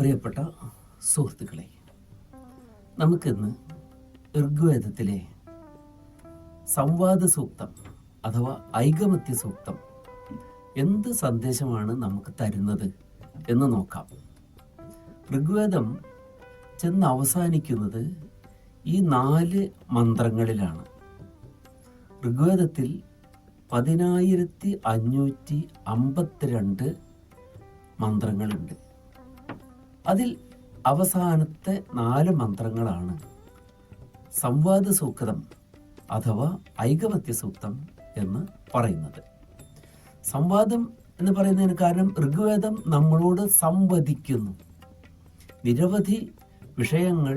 പ്രിയപ്പെട്ട സുഹൃത്തുക്കളെ, നമുക്കിന്ന് ഋഗ്വേദത്തിലെ സംവാദ സൂക്തം അഥവാ ഐകമത്യ സൂക്തം എന്ത് സന്ദേശമാണ് നമുക്ക് തരുന്നത് എന്ന് നോക്കാം. ഋഗ്വേദം ചെന്ന് അവസാനിക്കുന്നത് ഈ 4 മന്ത്രങ്ങളിലാണ്. ഋഗ്വേദത്തിൽ 10552 മന്ത്രങ്ങളുണ്ട്. അതിൽ അവസാനത്തെ 4 മന്ത്രങ്ങളാണ് സംവാദ സൂക്തം അഥവാ ഐകമത്യ സൂക്തം എന്ന് പറയുന്നത്. സംവാദം എന്ന് പറയുന്നതിന് കാരണം ഋഗ്വേദം നമ്മളോട് സംവദിക്കുന്നു. നിരവധി വിഷയങ്ങൾ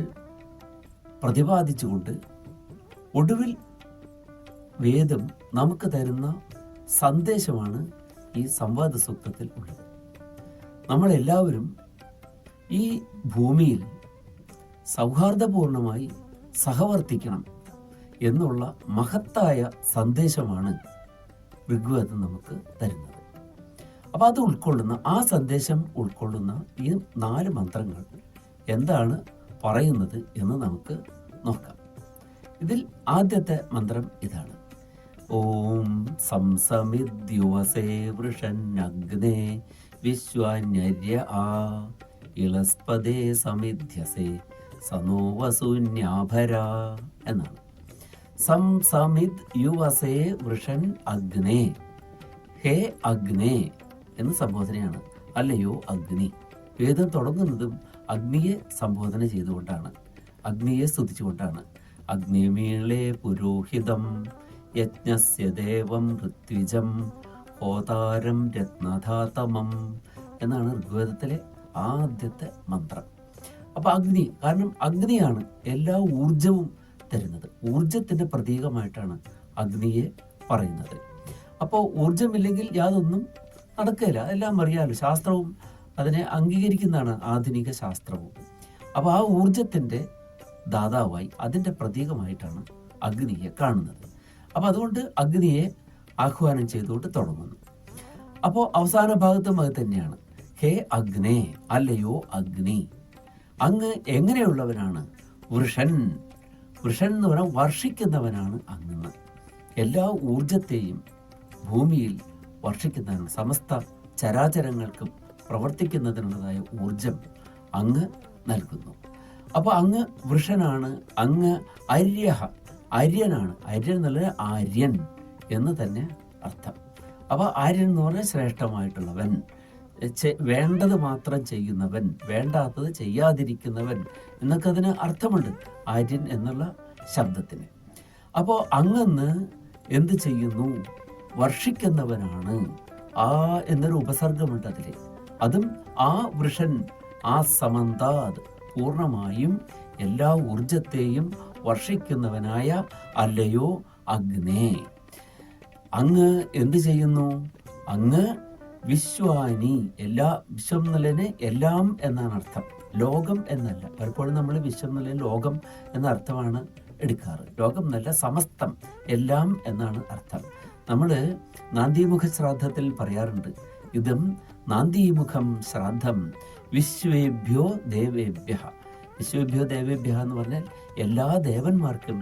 പ്രതിപാദിച്ചുകൊണ്ട് ഒടുവിൽ വേദം നമുക്ക് തരുന്ന സന്ദേശമാണ് ഈ സംവാദ സൂക്തത്തിൽ ഉള്ളത്. നമ്മളെല്ലാവരും ഈ ഭൂമിയിൽ സൗഹാർദ്ദപൂർണമായി സഹവർത്തിക്കണം എന്നുള്ള മഹത്തായ സന്ദേശമാണ് ഋഗ്വേദം നമുക്ക് തരുന്നത്. അപ്പോൾ അത് ഉൾക്കൊള്ളുന്ന ആ സന്ദേശം ഉൾക്കൊള്ളുന്ന ഈ 4 മന്ത്രങ്ങൾ എന്താണ് പറയുന്നത് എന്ന് നമുക്ക് നോക്കാം. ഇതിൽ ആദ്യത്തെ മന്ത്രം ഇതാണ്: ഓം സംസമിദ്യുവസേ വൃഷന്നഗ്നേ വിശ്വാന്യര്യ ആ ഇളസ്പദേ സമിധ്യസേ സനോവസൂന്യാഭര എന്നാണ്. സംസമിദ് യുവസേ വൃഷൻ അഗ്നേ, ഹേ അഗ്നേ എന്ന് സംബോധനയാണ്. അല്ലയോ അഗ്നി. വേദം തുടങ്ങുന്നതും അഗ്നിയെ സംബോധന ചെയ്തുകൊണ്ടാണ്, അഗ്നിയെ സ്തുതിച്ചുകൊണ്ടാണ്. അഗ്നിമീളേ പുരോഹിതം യജ്ഞസ്യ ദേവം ഋത്വിജം ഹോതാരം രത്നധാതമം എന്നാണ് ഋഗ്വേദത്തിലെ ആദ്യത്തെ മന്ത്രം. അപ്പൊ അഗ്നി, കാരണം അഗ്നിയാണ് എല്ലാ ഊർജവും തരുന്നത്. ഊർജത്തിന്റെ പ്രതീകമായിട്ടാണ് അഗ്നിയെ പറയുന്നത്. അപ്പോൾ ഊർജമില്ലെങ്കിൽ യാതൊന്നും നടക്കില്ല. എല്ലാം അറിയാമല്ലോ, ശാസ്ത്രവും അതിനെ അംഗീകരിക്കുന്നതാണ്, ആധുനിക ശാസ്ത്രവും. അപ്പോൾ ആ ഊർജത്തിന്റെ ദാതാവായി അതിന്റെ പ്രതീകമായിട്ടാണ് അഗ്നിയെ കാണുന്നത്. അപ്പോൾ അതുകൊണ്ട് അഗ്നിയെ ആഹ്വാനം ചെയ്തുകൊണ്ട് തുടങ്ങുന്നു. അപ്പോൾ അവസാന ഭാഗത്തും അത് തന്നെയാണ്: ഹേ അഗ്നേ, അല്ലയോ അഗ്നി, അങ്ങ് എങ്ങനെയുള്ളവനാണ്? വൃഷൻ, വൃഷൻ എന്ന് പറഞ്ഞാൽ വർഷിക്കുന്നവനാണ് അങ്ങ്. എല്ലാ ഊർജത്തെയും ഭൂമിയിൽ വർഷിക്കുന്നവനാണ്. സമസ്ത ചരാചരങ്ങൾക്കും പ്രവർത്തിക്കുന്നതിനുള്ളതായ ഊർജം അങ്ങ് നൽകുന്നു. അപ്പോൾ അങ്ങ് വൃഷനാണ്, അങ്ങ് അര്യഹ, അര്യനാണ്. അര്യൻ എന്നുള്ളത് ആര്യൻ എന്ന് തന്നെ അർത്ഥം. അപ്പോൾ ആര്യൻ എന്ന് പറഞ്ഞാൽ ശ്രേഷ്ഠമായിട്ടുള്ളവൻ, വേണ്ടത് മാത്രം ചെയ്യുന്നവൻ, വേണ്ടാത്തത് ചെയ്യാതിരിക്കുന്നവൻ എന്നൊക്കെ അതിന് അർത്ഥമുണ്ട് ആര്യൻ എന്നുള്ള ശബ്ദത്തിന്. അപ്പോൾ അങ്ങന്ന് എന്ത് ചെയ്യുന്നു? വർഷിക്കുന്നവനാണ്. ആ എന്നൊരു ഉപസർഗമുണ്ട് അതിൽ. അതും ആ വൃഷൻ, ആ സമന്താത്, പൂർണ്ണമായും എല്ലാ ഊർജത്തെയും വർഷിക്കുന്നവനായ അല്ലയോ അഗ്നേ, അങ്ങ് എന്ത് ചെയ്യുന്നു? അങ്ങ് വിശ്വാനി, എല്ലാ, വിശ്വം എന്നുള്ളതിന് എല്ലാം എന്നാണ് അർത്ഥം, ലോകം എന്നല്ല. പലപ്പോഴും നമ്മൾ വിശ്വം എന്നുള്ളതിന് ലോകം എന്ന അർത്ഥമാണ് എടുക്കാറ്. ലോകം എന്നല്ല, സമസ്തം, എല്ലാം എന്നാണ് അർത്ഥം. നമ്മൾ നാന്ദീമുഖ ശ്രാദ്ധത്തിൽ പറയാറുണ്ട്, ഇതം നാന്ദീമുഖം ശ്രാദ്ധം വിശ്വേഭ്യോ ദേവേഭ്യ. വിശ്വേഭ്യോ ദേവേഭ്യ എന്ന് പറഞ്ഞാൽ എല്ലാ ദേവന്മാർക്കും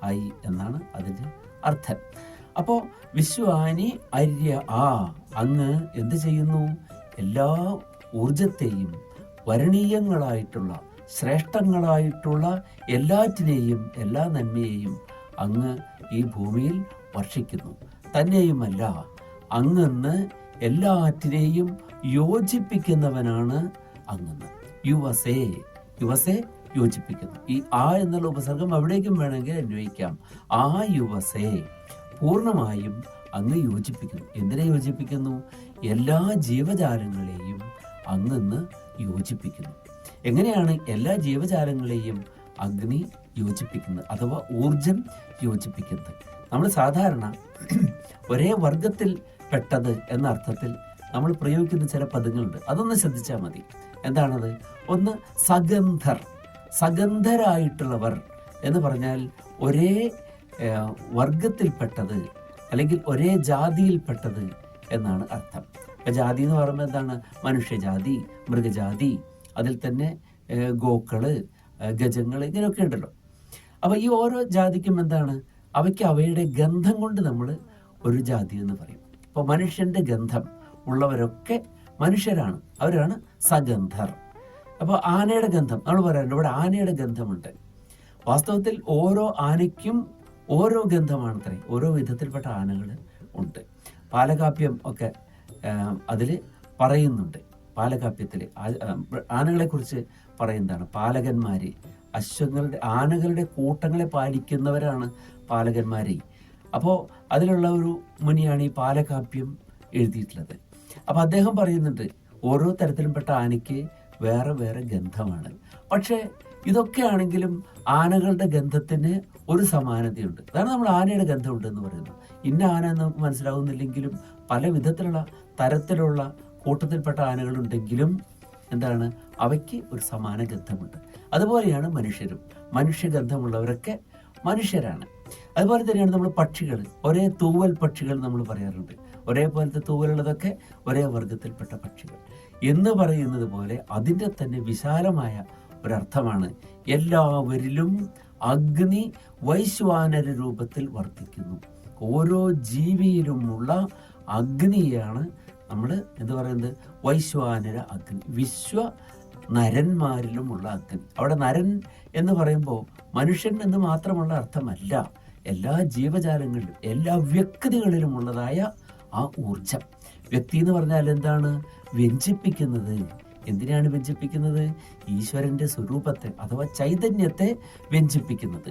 ആയി എന്നാണ് അതിൻ്റെ അർത്ഥം. അപ്പോൾ വിശ്വാനി അര്യ ആ, അങ്ങ് എന്ത് ചെയ്യുന്നു? എല്ലാ ഊർജത്തെയും, വരണീയങ്ങളായിട്ടുള്ള ശ്രേഷ്ഠങ്ങളായിട്ടുള്ള എല്ലാറ്റിനെയും, എല്ലാ നന്മയെയും അങ്ങ് ഈ ഭൂമിയിൽ വർഷിക്കുന്നു. തന്നെയുമല്ല, അങ്ങന്ന് എല്ലാറ്റിനെയും യോജിപ്പിക്കുന്നവനാണ് അങ്ങന്ന്. യുവസേ, യുവസേ യോജിപ്പിക്കുന്നു. ഈ ആ എന്നുള്ള ഉപസർഗം എവിടേക്കും വേണമെങ്കിൽ അന്വയിക്കാം. ആ യുവസേ, പൂർണ്ണമായും അങ്ങ് യോജിപ്പിക്കുന്നു. എന്തിനെ യോജിപ്പിക്കുന്നു? എല്ലാ ജീവജാലങ്ങളെയും അങ്ങ് യോജിപ്പിക്കുന്നു. എങ്ങനെയാണ് എല്ലാ ജീവജാലങ്ങളെയും അഗ്നി യോജിപ്പിക്കുന്നത് അഥവാ ഊർജം യോജിപ്പിക്കുന്നത്? നമ്മൾ സാധാരണ ഒരേ വർഗത്തിൽ പെട്ടത് എന്ന അർത്ഥത്തിൽ നമ്മൾ പ്രയോഗിക്കുന്ന ചില പദങ്ങളുണ്ട്. അതൊന്ന് ശ്രദ്ധിച്ചാൽ മതി. എന്താണത്? ഒന്ന് സഗന്ധർ, സഗന്ധരായിട്ടുള്ളവർ എന്ന് പറഞ്ഞാൽ ഒരേ വർഗത്തിൽപ്പെട്ടത് അല്ലെങ്കിൽ ഒരേ ജാതിയിൽപ്പെട്ടത് എന്നാണ് അർത്ഥം. ഇപ്പം ജാതി എന്ന് പറയുമ്പോൾ എന്താണ്? മനുഷ്യജാതി, മൃഗജാതി, അതിൽ തന്നെ ഗോക്കള്, ഗജങ്ങൾ, ഇങ്ങനെയൊക്കെ ഉണ്ടല്ലോ. അപ്പോൾ ഈ ഓരോ ജാതിക്കും എന്താണ്? അവയ്ക്ക് അവയുടെ ഗന്ധം കൊണ്ട് നമ്മൾ ഒരു ജാതി എന്ന് പറയും. അപ്പോൾ മനുഷ്യൻ്റെ ഗന്ധം ഉള്ളവരൊക്കെ മനുഷ്യരാണ്, അവരാണ് സഗന്ധർ. അപ്പോൾ ആനയുടെ ഗന്ധം നമ്മൾ പറയാറുണ്ട്, ഇവിടെ ആനയുടെ ഗന്ധമുണ്ട്. വാസ്തവത്തിൽ ഓരോ ആനയ്ക്കും ഓരോ ഗന്ധമാണത്രേ. ഓരോ വിധത്തിൽപ്പെട്ട ആനകൾ ഉണ്ട്. പാലകാപ്യം ഒക്കെ അതിൽ പറയുന്നുണ്ട്. പാലകാപ്യത്തിൽ ആനകളെക്കുറിച്ച് പറയുന്നതാണ്. പാലകന്മാർ, ആനകളുടെ കൂട്ടങ്ങളെ പാലിക്കുന്നവരാണ് പാലകന്മാരെ. അപ്പോൾ അതിലുള്ള ഒരു മുനിയാണ് ഈ പാലകാപ്യം എഴുതിയിട്ടുള്ളത്. അപ്പോൾ അദ്ദേഹം പറയുന്നുണ്ട് ഓരോ തരത്തിലുംപ്പെട്ട ആനയ്ക്ക് വേറെ വേറെ ഗന്ധമാണ്. പക്ഷേ ഇതൊക്കെ ആണെങ്കിലും ആനകളുടെ ഗന്ധത്തിന് ഒരു സമാനതയുണ്ട്. അതാണ് നമ്മൾ ആനയുടെ ഗന്ധമുണ്ട് എന്ന് പറയുന്നത്. ഇന്ന ആന എന്ന് നമുക്ക് മനസ്സിലാവുന്നില്ലെങ്കിലും പല വിധത്തിലുള്ള തരത്തിലുള്ള കൂട്ടത്തിൽപ്പെട്ട ആനകളുണ്ടെങ്കിലും എന്താണ്? അവയ്ക്ക് ഒരു സമാന ഗന്ധമുണ്ട്. അതുപോലെയാണ് മനുഷ്യരും. മനുഷ്യഗന്ധമുള്ളവരൊക്കെ മനുഷ്യരാണ്. അതുപോലെ തന്നെയാണ് നമ്മൾ പക്ഷികൾ. ഒരേ തൂവൽ പക്ഷികൾ നമ്മൾ പറയാറുണ്ട്. ഒരേപോലത്തെ തൂവലുള്ളതൊക്കെ ഒരേ വർഗത്തിൽപ്പെട്ട പക്ഷികൾ എന്ന് പറയുന്നത് പോലെ അതിൻ്റെ തന്നെ വിശാലമായ ഒരർത്ഥമാണ് എല്ലാവരിലും അഗ്നി വൈശ്വാനര രൂപത്തിൽ വർത്തിക്കുന്നു. ഓരോ ജീവിയിലുമുള്ള അഗ്നിയാണ് നമ്മൾ എന്ത് പറയുന്നത്? വൈശ്വാനര അഗ്നി. വിശ്വ നരന്മാരിലുമുള്ള അഗ്നി. അവിടെ നരൻ എന്ന് പറയുമ്പോൾ മനുഷ്യൻ എന്ന് മാത്രമുള്ള അർത്ഥമല്ല. എല്ലാ ജീവജാലങ്ങളിലും എല്ലാ വ്യക്തികളിലും ഉള്ളതായ ആ ഊർജം. വ്യക്തി എന്ന് പറഞ്ഞാൽ എന്താണ്? വ്യഞ്ചിപ്പിക്കുന്നത്. എന്തിനാണ് വ്യഞ്ചിപ്പിക്കുന്നത്? ഈശ്വരന്റെ സ്വരൂപത്തെ അഥവാ ചൈതന്യത്തെ വ്യഞ്ചിപ്പിക്കുന്നത്.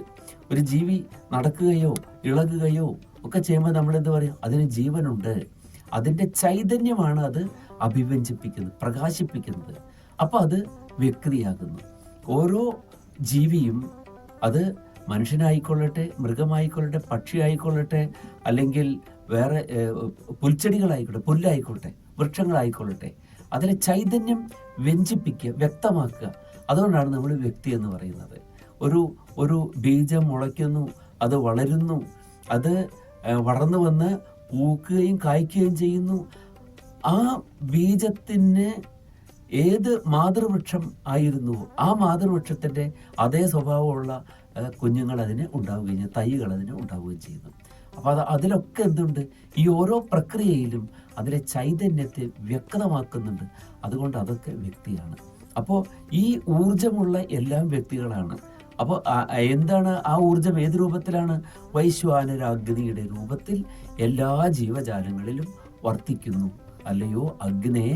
ഒരു ജീവി നടക്കുകയോ ഇളകുകയോ ഒക്കെ ചെയ്യുമ്പോൾ നമ്മൾ എന്ത് പറയും? അതിന് ജീവനുണ്ട്. അതിൻ്റെ ചൈതന്യമാണ് അത് അഭിവ്യഞ്ജിപ്പിക്കുന്നത്, പ്രകാശിപ്പിക്കുന്നത്. അപ്പോൾ അത് വ്യക്തിയാകുന്നു. ഓരോ ജീവിയും, അത് മനുഷ്യനായിക്കൊള്ളട്ടെ, മൃഗമായിക്കൊള്ളട്ടെ, പക്ഷിയായിക്കൊള്ളട്ടെ, അല്ലെങ്കിൽ വേറെ പുൽച്ചെടികളായിക്കോട്ടെ, പുല്ലായിക്കോട്ടെ, വൃക്ഷങ്ങളായിക്കൊള്ളട്ടെ, അതിലെ ചൈതന്യം വ്യഞ്ചിപ്പിക്കുക, വ്യക്തമാക്കുക. അതുകൊണ്ടാണ് നമ്മൾ വ്യക്തി എന്ന് പറയുന്നത്. ഒരു ബീജം മുളയ്ക്കുന്നു, അത് വളരുന്നു, അത് വളർന്നു വന്ന് പൂക്കുകയും കായ്ക്കുകയും ചെയ്യുന്നു. ആ ബീജത്തിന് ഏത് മാതൃവൃക്ഷം ആയിരുന്നുവോ ആ മാതൃവൃക്ഷത്തിൻ്റെ അതേ സ്വഭാവമുള്ള കുഞ്ഞുങ്ങൾ അതിന് ഉണ്ടാവുകയും ചെയ്യും, തൈകൾ അതിന് ഉണ്ടാവുകയും ചെയ്യുന്നു. അപ്പോൾ അതിലൊക്കെ എന്തുണ്ട്? ഈ ഓരോ പ്രക്രിയയിലും അതിലെ ചൈതന്യത്തെ വ്യക്തമാക്കുന്നുണ്ട്. അതുകൊണ്ട് അതൊക്കെ വ്യക്തിയാണ്. അപ്പോൾ ഈ ഊർജമുള്ള എല്ലാം വ്യക്തികളാണ്. അപ്പോൾ എന്താണ് ആ ഊർജം? ഏത് രൂപത്തിലാണ്? വൈശ്വാനരാഗ്നിയുടെ രൂപത്തിൽ എല്ലാ ജീവജാലങ്ങളിലും വർത്തിക്കുന്നു. അല്ലയോ അഗ്നേ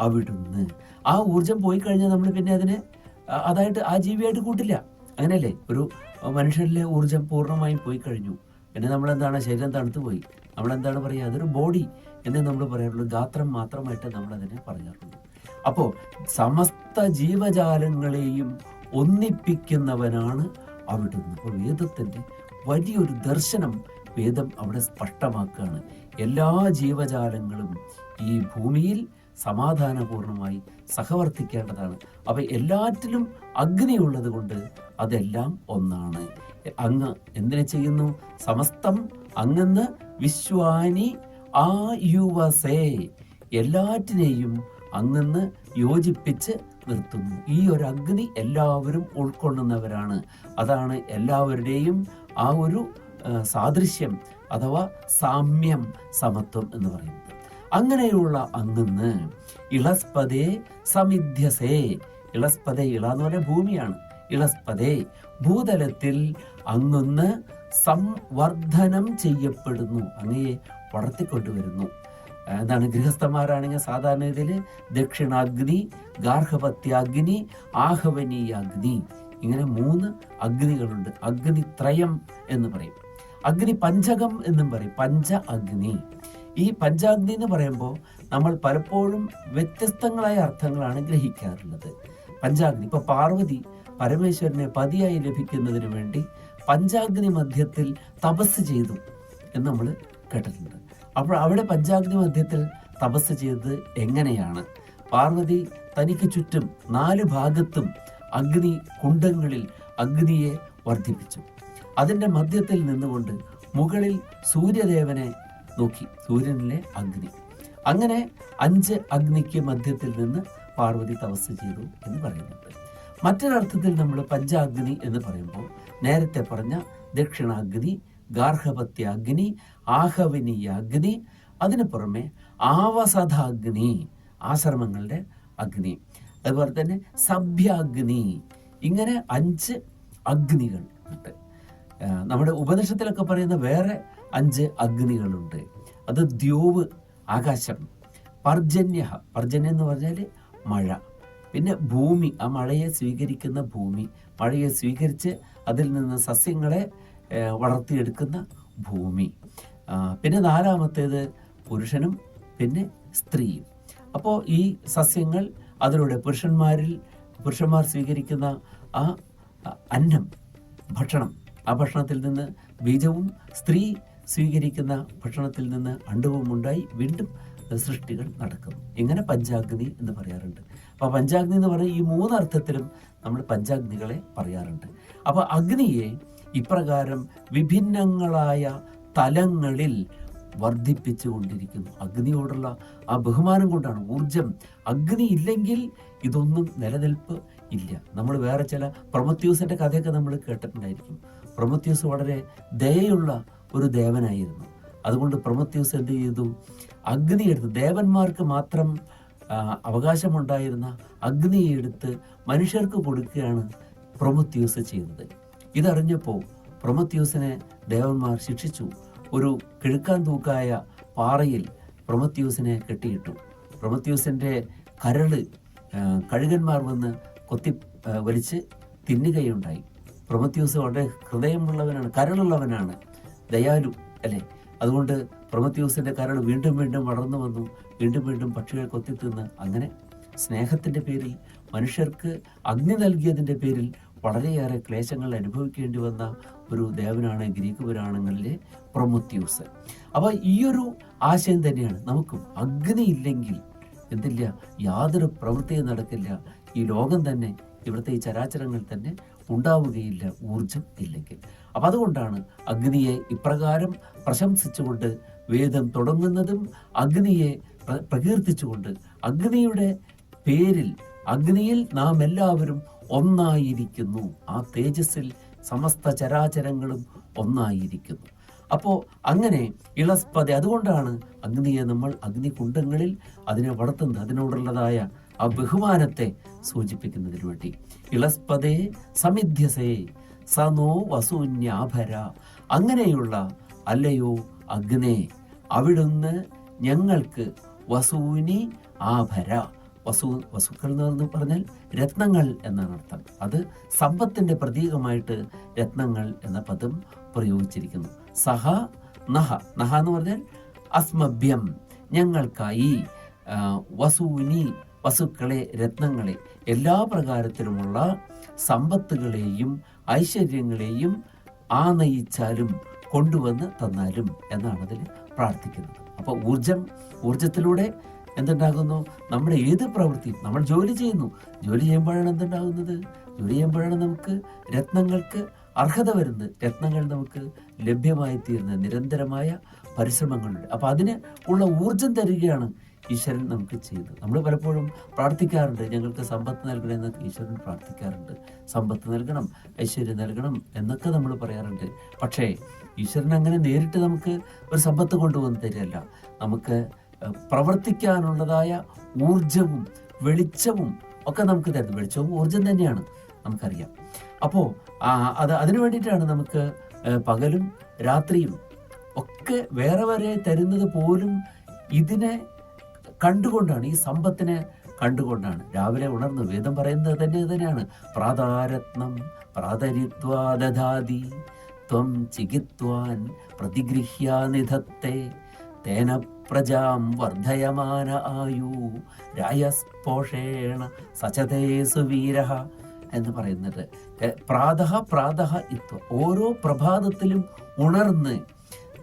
അവിടുന്ന്. ആ ഊർജം പോയി കഴിഞ്ഞാൽ നമ്മൾ പിന്നെ അതിനെ അതായിട്ട് ആ ജീവിയായിട്ട് കൂട്ടില്ല. അങ്ങനെയല്ലേ? ഒരു മനുഷ്യരിലെ ഊർജം പൂർണ്ണമായും പോയി കഴിഞ്ഞു, പിന്നെ നമ്മളെന്താണ്? ശരീരം തണുത്തു പോയി. നമ്മളെന്താണ് പറയുക? അതൊരു ബോഡി എന്നേ നമ്മൾ പറയാറുള്ളൂ. ഗാത്രം മാത്രമായിട്ട് നമ്മളതിനെ പറയാറുള്ളൂ. അപ്പോൾ സമസ്ത ജീവജാലങ്ങളെയും ഒന്നിപ്പിക്കുന്നവനാണ് അവിടുന്ന്. അപ്പോൾ വേദത്തിൻ്റെ വലിയൊരു ദർശനം വേദം അവിടെ സ്പഷ്ടമാക്കുകയാണ്. എല്ലാ ജീവജാലങ്ങളും ഈ ഭൂമിയിൽ സമാധാനപൂർണമായി സഹവർത്തിക്കേണ്ടതാണ്. അപ്പോൾ എല്ലാറ്റിലും അഗ്നിയുള്ളത് കൊണ്ട് അതെല്ലാം ഒന്നാണ്. അങ്ങ് എന്തിനെ ചെയ്യുന്നു? സമസ്തം അങ്ങെന്ന് വിശ്വാനി ആ യുവസേ, എല്ലാറ്റിനെയും അങ്ങെന്ന് യോജിപ്പിച്ച് നിർത്തുന്നു. ഈ ഒരു അഗ്നി എല്ലാവരും ഉൾക്കൊള്ളുന്നവരാണ്. അതാണ് എല്ലാവരുടെയും ആ ഒരു സാദൃശ്യം അഥവാ സാമ്യം, സമത്വം എന്ന് പറയുന്നത്. അങ്ങനെയുള്ള അങ്ങെന്ന് ഇളസ്പദേ സമിധ്യസേ. ഇളസ്പദേ, ഇള എന്ന് പറഞ്ഞാൽ ഭൂമിയാണ്. ഇളസ്പദേ, ഭൂതലത്തിൽ അങ്ങൊന്ന് സംവർദ്ധനം ചെയ്യപ്പെടുന്നു, അങ്ങയെ വളർത്തിക്കൊണ്ടുവരുന്നു. എന്താണ്? ഗൃഹസ്ഥന്മാരാണെങ്കിൽ സാധാരണ ഇതിൽ ദക്ഷിണാഗ്നി, ഗാർഹപത്യാഗ്നി, ആഹവനീയാഗ്നി, ഇങ്ങനെ 3 അഗ്നികളുണ്ട്. അഗ്നിത്രയം എന്ന് പറയും. അഗ്നി പഞ്ചകം എന്നും പറയും. പഞ്ച അഗ്നി. ഈ പഞ്ചാഗ്നി എന്ന് പറയുമ്പോൾ നമ്മൾ പലപ്പോഴും വ്യത്യസ്തങ്ങളായ അർത്ഥങ്ങളാണ് ഗ്രഹിക്കാറുള്ളത്. പഞ്ചാഗ്നി, ഇപ്പൊ പാർവതി പരമേശ്വരനെ പതിയായി ലഭിക്കുന്നതിന് വേണ്ടി പഞ്ചാഗ്നി മധ്യത്തിൽ തപസ് ചെയ്തു എന്ന് നമ്മൾ കേട്ടിട്ടുണ്ട്. അപ്പോൾ അവിടെ പഞ്ചാഗ്നി മധ്യത്തിൽ തപസ് ചെയ്തത് എങ്ങനെയാണ്? പാർവതി തനിക്ക് ചുറ്റും 4 ഭാഗത്തും അഗ്നി കുണ്ഡങ്ങളിൽ അഗ്നിയെ വർദ്ധിപ്പിച്ചു. അതിൻ്റെ മധ്യത്തിൽ നിന്നുകൊണ്ട് മുകളിൽ സൂര്യദേവനെ നോക്കി, സൂര്യനിലെ അഗ്നി. അങ്ങനെ 5 അഗ്നിക്ക് മധ്യത്തിൽ നിന്ന് പാർവതി തപസ് ചെയ്തു എന്ന് പറയുന്നുണ്ട്. മറ്റൊരർത്ഥത്തിൽ നമ്മൾ പഞ്ചാഗ്നി എന്ന് പറയുമ്പോൾ നേരത്തെ പറഞ്ഞ ദക്ഷിണാഗ്നി, ഗാർഹപത്യാഗ്നി, ആഹവനീയാഗ്നി, അതിന് പുറമെ ആവസഥാഗ്നി, ആശ്രമങ്ങളുടെ അഗ്നി, അതുപോലെ തന്നെ സഭ്യാഗ്നി, ഇങ്ങനെ 5 അഗ്നികൾ ഉണ്ട്. നമ്മുടെ ഉപനിഷത്തിലൊക്കെ പറയുന്ന വേറെ 5 അഗ്നികളുണ്ട്. അത് ദ്യോവ്, ആകാശം, പർജന്യ, പർജന്യം എന്ന് പറഞ്ഞാൽ മഴ, പിന്നെ ഭൂമി, ആ മഴയെ സ്വീകരിക്കുന്ന ഭൂമി, മഴയെ സ്വീകരിച്ച് അതിൽ നിന്ന് സസ്യങ്ങളെ വളർത്തിയെടുക്കുന്ന ഭൂമി, പിന്നെ 4-മത്തേത് പുരുഷനും പിന്നെ സ്ത്രീയും. അപ്പോൾ ഈ സസ്യങ്ങൾ അതിലൂടെ പുരുഷന്മാർ സ്വീകരിക്കുന്ന ആ അന്നം, ഭക്ഷണം, ആ ഭക്ഷണത്തിൽ നിന്ന് ബീജവും, സ്ത്രീ സ്വീകരിക്കുന്ന ഭക്ഷണത്തിൽ നിന്ന് അണ്ഡവും ഉണ്ടായി വീണ്ടും സൃഷ്ടികൾ നടക്കുന്നു. ഇങ്ങനെ പഞ്ചാഗ്നി എന്ന് പറയാറുണ്ട്. അപ്പോൾ പഞ്ചാഗ്നി എന്ന് പറഞ്ഞാൽ ഈ 3 അർത്ഥത്തിലും നമ്മൾ പഞ്ചാഗ്നികളെ പറയാറുണ്ട്. അപ്പോൾ അഗ്നിയെ ഇപ്രകാരം വിഭിന്നങ്ങളായ തലങ്ങളിൽ വർദ്ധിപ്പിച്ചു കൊണ്ടിരിക്കുന്നു. അഗ്നിയോടുള്ള ആ ബഹുമാനം കൊണ്ടാണ്, ഊർജം. അഗ്നി ഇല്ലെങ്കിൽ ഇതൊന്നും നിലനിൽപ്പ് ഇല്ല. നമ്മൾ വേറെ ചില പ്രൊമത്യൂസിന്റെ കഥയൊക്കെ നമ്മൾ കേട്ടിട്ടുണ്ടായിരിക്കും. പ്രൊമത്യൂസ് വളരെ ദയയുള്ള ഒരു ദേവനായിരുന്നു. അതുകൊണ്ട് പ്രൊമത്യൂസ് എന്ത് ചെയ്തു? അഗ്നി എടുത്ത്, ദേവന്മാർക്ക് മാത്രം അവകാശമുണ്ടായിരുന്ന അഗ്നിയെ എടുത്ത് മനുഷ്യർക്ക് കൊടുക്കുകയാണ് പ്രൊമത്യൂസ് ചെയ്തത്. ഇതറിഞ്ഞപ്പോൾ പ്രൊമത്യൂസിനെ ദേവന്മാർ ശിക്ഷിച്ചു. ഒരു കിഴുക്കാൻ തൂക്കായ പാറയിൽ പ്രൊമത്യൂസിനെ കെട്ടിയിട്ടു. പ്രൊമത്യൂസിന്റെ കരള് കഴുകന്മാർ വന്ന് കൊത്തി വലിച്ച് തിന്നുകയുണ്ടായി. പ്രൊമത്യൂസ് വളരെ ഹൃദയമുള്ളവനാണ്, കരളുള്ളവനാണ്, ദയാലു അല്ലേ. അതുകൊണ്ട് പ്രൊമത്യൂസിന്റെ കരൾ വീണ്ടും വീണ്ടും വളർന്നു വന്നു, വീണ്ടും വീണ്ടും പക്ഷികളെ കൊത്തിത്തിന്ന്. അങ്ങനെ സ്നേഹത്തിന്റെ പേരിൽ, മനുഷ്യർക്ക് അഗ്നി നൽകിയതിന്റെ പേരിൽ വളരെയേറെ ക്ലേശങ്ങൾ അനുഭവിക്കേണ്ടി വന്ന ഒരു ദേവനാണ് ഗ്രീക്ക് പുരാണങ്ങളിലെ പ്രൊമത്യൂസ്. അപ്പോൾ ഈയൊരു ആശയം തന്നെയാണ് നമുക്കും. അഗ്നി ഇല്ലെങ്കിൽ എന്തില്ല, യാതൊരു പ്രവൃത്തിയും നടക്കില്ല. ഈ ലോകം തന്നെ, ഇവിടുത്തെ ഈ ചരാചരങ്ങൾ തന്നെ ഉണ്ടാവുകയില്ല ഊർജം ഇല്ലെങ്കിൽ. അപ്പം അതുകൊണ്ടാണ് അഗ്നിയെ ഇപ്രകാരം പ്രശംസിച്ചുകൊണ്ട് വേദം തുടങ്ങുന്നതും, അഗ്നിയെ പ്രകീർത്തിച്ചുകൊണ്ട്, അഗ്നിയുടെ പേരിൽ, അഗ്നിയിൽ നാം എല്ലാവരും ഒന്നായിരിക്കുന്നു, ആ തേജസ്സിൽ സമസ്ത ചരാചരങ്ങളും ഒന്നായിരിക്കുന്നു. അപ്പോൾ അങ്ങനെ ഇളസ്പതി, അതുകൊണ്ടാണ് അഗ്നിയെ നമ്മൾ അഗ്നികുണ്ഡങ്ങളിൽ അതിനെ വളർത്തുന്നത്, അതിനോടുള്ളതായ ആ ബഹുമാനത്തെ സൂചിപ്പിക്കുന്നതിന് വേണ്ടി. ഇളസ്പതേ സമിധ്യസേ സനോ വസൂന്യാഭര, അങ്ങനെയുള്ള അല്ലയോ അഗ്നേ, അവിടുന്ന് ഞങ്ങൾക്ക് വസൂനി ആഭര. വസുക്കൾ എന്ന് പറഞ്ഞാൽ രത്നങ്ങൾ എന്നാണ് അർത്ഥം. അത് സമ്പത്തിന്റെ പ്രതീകമായിട്ട് രത്നങ്ങൾ എന്ന പദം പ്രയോഗിച്ചിരിക്കുന്നു. സഹ നഹ, നഹ എന്ന് പറഞ്ഞാൽ അസ്മഭ്യം, ഞങ്ങൾക്കായി, വസൂനി, വസുക്കളെ, രത്നങ്ങളെ, എല്ലാ പ്രകാരത്തിലുമുള്ള സമ്പത്തുകളെയും ഐശ്വര്യങ്ങളെയും ആനയിച്ചാലും കൊണ്ടുവന്ന് തന്നാലും എന്നാണ് അതിൽ പ്രാർത്ഥിക്കുന്നത്. അപ്പോൾ ഊർജത്തിലൂടെ എന്തുണ്ടാകുന്നു? നമ്മുടെ ഏത് പ്രവൃത്തിയും, നമ്മൾ ജോലി ചെയ്യുന്നു, ജോലി ചെയ്യുമ്പോഴാണ് എന്തുണ്ടാകുന്നത്? ജോലി ചെയ്യുമ്പോഴാണ് നമുക്ക് രത്നങ്ങൾക്ക് അർഹത വരുന്നത്, രത്നങ്ങൾ നമുക്ക് ലഭ്യമായി തീരുന്നത് നിരന്തരമായ പരിശ്രമങ്ങളുണ്ട്. അപ്പം അതിന് ഉള്ള ഊർജം തരികയാണ് ഈശ്വരൻ നമുക്ക് ചെയ്തത്. നമ്മൾ പലപ്പോഴും പ്രാർത്ഥിക്കാറുണ്ട്, ഞങ്ങൾക്ക് സമ്പത്ത് നൽകണമെന്നൊക്കെ ഈശ്വരൻ പ്രാർത്ഥിക്കാറുണ്ട്. സമ്പത്ത് നൽകണം, ഐശ്വര്യം നൽകണം എന്നൊക്കെ നമ്മൾ പറയാറുണ്ട്. പക്ഷേ ഈശ്വരൻ അങ്ങനെ നേരിട്ട് നമുക്ക് ഒരു സമ്പത്ത് കൊണ്ടുവന്ന് തരികയല്ല, നമുക്ക് പ്രവർത്തിക്കാനുള്ളതായ ഊർജവും വെളിച്ചവും ഒക്കെ നമുക്ക് തരുന്നത്. വെളിച്ചവും ഊർജം തന്നെയാണ്, നമുക്കറിയാം. അപ്പോൾ അതിനു വേണ്ടിയിട്ടാണ് നമുക്ക് പകലും രാത്രിയും ഒക്കെ വേറെ വേറെ തരുന്നത് പോലും ഇതിനെ കണ്ടുകൊണ്ടാണ്, ഈ സമ്പത്തിനെ കണ്ടുകൊണ്ടാണ്. രാവിലെ ഉണർന്ന് വേദം പറയുന്നത് തന്നെയാണ്, പ്രാതാരത്നം പ്രാതരിത്വാ ദധാതി ത്വം ചികിത്വാൻ പ്രതിഗൃഹ്യാനിധത്തെ തേന പ്രജാം വർദ്ധയമാന ആയു രായസ്പോഷേണ സചതേ സുവീരഃ എന്ന് പറയുന്നത്. പ്രാതഃ ഇത്വ, ഓരോ പ്രഭാതത്തിലും ഉണർന്ന്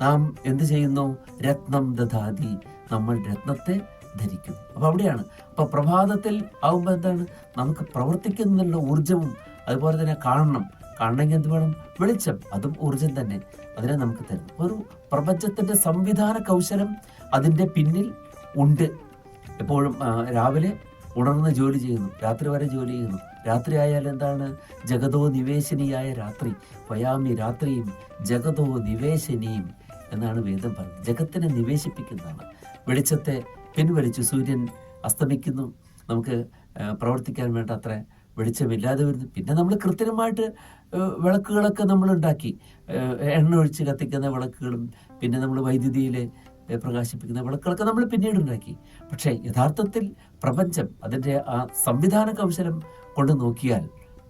നാം എന്ത് ചെയ്യുന്നു? രത്നം ദധാതി, നമ്മൾ രത്നത്തെ ധരിക്കുന്നു. അപ്പൊ അവിടെയാണ്. അപ്പൊ പ്രഭാതത്തിൽ ആവുമ്പോൾ എന്താണ്? നമുക്ക് പ്രവർത്തിക്കുന്നതിനുള്ള ഊർജവും അതുപോലെ തന്നെ കാണണമെങ്കിൽ എന്ത് വേണം? വെളിച്ചം. അതും ഊർജം തന്നെ. അതിനെ നമുക്ക് തരും. ഒരു പ്രപഞ്ചത്തിന്റെ സംവിധാന കൗശലം അതിൻ്റെ പിന്നിൽ ഉണ്ട്. എപ്പോഴും രാവിലെ ഉണർന്ന് ജോലി ചെയ്യുന്നു, രാത്രി വരെ ജോലി ചെയ്യുന്നു. രാത്രി ആയാൽ എന്താണ്? ജഗതോ നിവേശനിയായ രാത്രി. വയാമി രാത്രിയും ജഗതോ നിവേശനിയും എന്നാണ് വേദം പറയുന്നത്. ജഗത്തിനെ നിവേശിപ്പിക്കുന്നതാണ്. വെളിച്ചത്തെ പിൻവലിച്ചു. സൂര്യൻ അസ്തമിക്കുന്നു, നമുക്ക് പ്രവർത്തിക്കാൻ വേണ്ട അത്ര വെളിച്ചമില്ലാതെ വരുന്നു. പിന്നെ നമ്മൾ കൃത്രിമമായിട്ട് വിളക്കുകളൊക്കെ നമ്മൾ ഉണ്ടാക്കി, എണ്ണ ഒഴിച്ച് കത്തിക്കുന്ന വിളക്കുകളും പിന്നെ നമ്മൾ വൈദ്യുതിയിൽ പ്രകാശിപ്പിക്കുന്ന വിളക്കുകളൊക്കെ നമ്മൾ പിന്നീട് ഉണ്ടാക്കി. പക്ഷേ യഥാർത്ഥത്തിൽ പ്രപഞ്ചം അതിൻ്റെ ആ സംവിധാന കൗശലം കൊണ്ട് നോക്കിയാൽ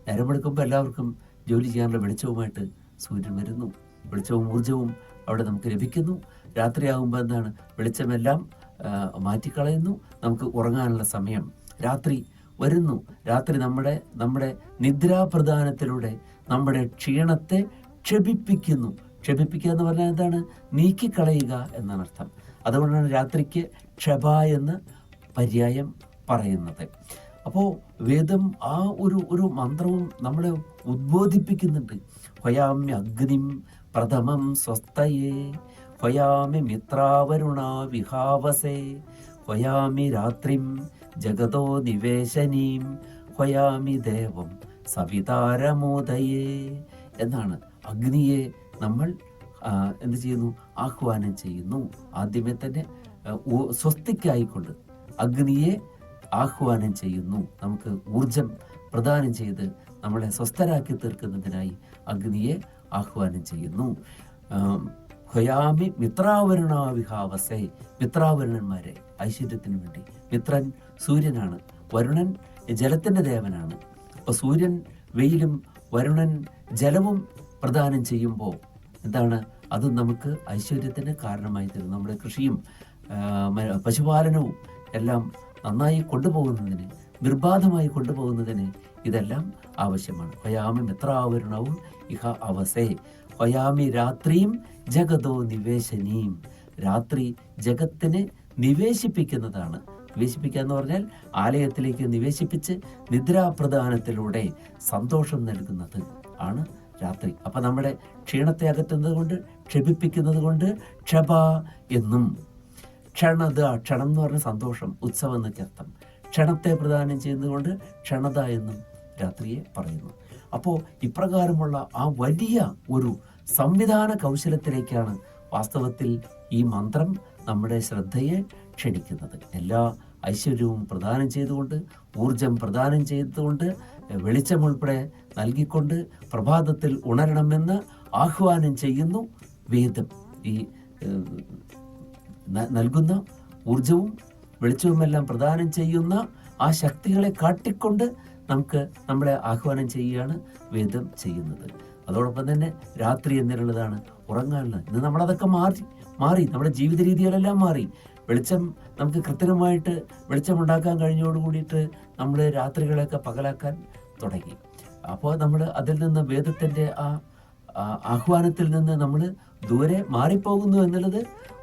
നേരമെടുക്കുമ്പോൾ എല്ലാവർക്കും ജോലി ചെയ്യാനുള്ള വെളിച്ചവുമായിട്ട് സൂര്യൻ വരുന്നു. വെളിച്ചവും ഊർജവും അവിടെ നമുക്ക് ലഭിക്കുന്നു. രാത്രിയാകുമ്പോൾ എന്താണ്? വെളിച്ചമെല്ലാം മാറ്റിക്കളയുന്നു. നമുക്ക് ഉറങ്ങാനുള്ള സമയം രാത്രി വരുന്നു. രാത്രി നമ്മുടെ നിദ്രാപ്രദാനത്തിലൂടെ നമ്മുടെ ക്ഷീണത്തെ ക്ഷപിപ്പിക്കുന്നു. ക്ഷപിപ്പിക്കുക എന്ന് പറഞ്ഞാൽ എന്താണ്? നീക്കിക്കളയുക എന്നാണ് അർത്ഥം. അതുകൊണ്ടാണ് രാത്രിക്ക് ക്ഷപ എന്ന് പര്യായം പറയുന്നത്. അപ്പോൾ വേദം ആ ഒരു മന്ത്രവും നമ്മളെ ഉദ്ബോധിപ്പിക്കുന്നുണ്ട്. ഹൊയാമ്യ അഗ്നിം പ്രഥമം സ്വസ്തയേ, ഹൊയാമി മിത്രാവരുണ വിഹാവസേ, ഹൊയാമി രാത്രിം ജഗതോ നിവേശനീം, ഹൊയാമി ദേവം സവിതാരമോദയേ എന്നാണ്. അഗ്നിയെ നമ്മൾ എന്ത് ചെയ്യുന്നു? ആഹ്വാനം ചെയ്യുന്നു. ആദ്യമേ തന്നെ സ്വസ്തിക്കായിക്കൊണ്ട് അഗ്നിയെ ആഹ്വാനം ചെയ്യുന്നു. നമുക്ക് ഊർജം പ്രദാനം ചെയ്ത് നമ്മളെ സ്വസ്ഥരാക്കി തീർക്കുന്നതിനായി അഗ്നിയെ ആഹ്വാനം ചെയ്യുന്നു. ഹൊയാമി മിത്രാവരുണാവിഹാവസേ, മിത്രാവരുണന്മാരെ ഐശ്വര്യത്തിന് വേണ്ടി. മിത്രൻ സൂര്യനാണ്, വരുണൻ ജലത്തിൻ്റെ ദേവനാണ്. അപ്പോൾ സൂര്യൻ വെയിലും വരുണൻ ജലവും പ്രദാനം ചെയ്യുമ്പോൾ എന്താണ്? അത് നമുക്ക് ഐശ്വര്യത്തിന് കാരണമായി തരും. നമ്മുടെ കൃഷിയും പശുപാലനവും എല്ലാം നന്നായി കൊണ്ടുപോകുന്നതിന്, നിർബാധമായി കൊണ്ടുപോകുന്നതിന് ഇതെല്ലാം ആവശ്യമാണ്. ഹൊയാമി മിത്രാവരുണവും ഇഹ അവസേ, ഹൊയാമി രാത്രിയും ജഗതോ നിവേശനീം. രാത്രി ജഗത്തിനെ നിവേശിപ്പിക്കുന്നതാണ്. നിവേശിപ്പിക്കുക എന്ന് പറഞ്ഞാൽ ആലയത്തിലേക്ക് നിവേശിപ്പിച്ച് നിദ്രാപ്രദാനത്തിലൂടെ സന്തോഷം നൽകുന്നത് ആണ് രാത്രി. അപ്പൊ നമ്മുടെ ക്ഷീണത്തെ അകറ്റുന്നത് കൊണ്ട്, ക്ഷപിപ്പിക്കുന്നത് കൊണ്ട് ക്ഷപ എന്നും. ക്ഷണത, ക്ഷണം എന്ന് പറഞ്ഞ സന്തോഷം, ഉത്സവം എന്നൊക്കെ അർത്ഥം. ക്ഷണത്തെ പ്രദാനം ചെയ്യുന്നതുകൊണ്ട് ക്ഷണത എന്നും രാത്രിയെ പറയുന്നു. അപ്പോൾ ഇപ്രകാരമുള്ള ആ വലിയ ഒരു സംവിധാന കൗശലത്തിലേക്കാണ് വാസ്തവത്തിൽ ഈ മന്ത്രം നമ്മുടെ ശ്രദ്ധയെ ക്ഷണിക്കുന്നത്. എല്ലാ ഐശ്വര്യവും പ്രദാനം ചെയ്തുകൊണ്ട്, ഊർജം പ്രദാനം ചെയ്തുകൊണ്ട്, വെളിച്ചമുൾപ്പെടെ നൽകിക്കൊണ്ട് പ്രഭാതത്തിൽ ഉണരണമെന്ന് ആഹ്വാനം ചെയ്യുന്നു വേദം. ഈ നൽകുന്ന ഊർജവും വെളിച്ചവുമെല്ലാം പ്രദാനം ചെയ്യുന്ന ആ ശക്തികളെ കാട്ടിക്കൊണ്ട് നമ്മളെ ആഹ്വാനം ചെയ്യുകയാണ് വേദം ചെയ്യുന്നത്. അതോടൊപ്പം തന്നെ രാത്രി എന്നിട്ടുള്ളതാണ് ഉറങ്ങാനുള്ളത്. ഇന്ന് നമ്മളതൊക്കെ മാറി നമ്മുടെ ജീവിത രീതികളെല്ലാം മാറി. വെളിച്ചം നമുക്ക് കൃത്രിമമായിട്ട് വെളിച്ചമുണ്ടാക്കാൻ കഴിഞ്ഞോടുകൂടിയിട്ട് നമ്മൾ രാത്രികളെയൊക്കെ പകലാക്കാൻ തുടങ്ങി. അപ്പോൾ നമ്മൾ അതിൽ നിന്ന് വേദത്തിൻ്റെ ആ ആഹ്വാനത്തിൽ നിന്ന് നമ്മൾ ദൂരെ മാറിപ്പോകുന്നു എന്നുള്ളത്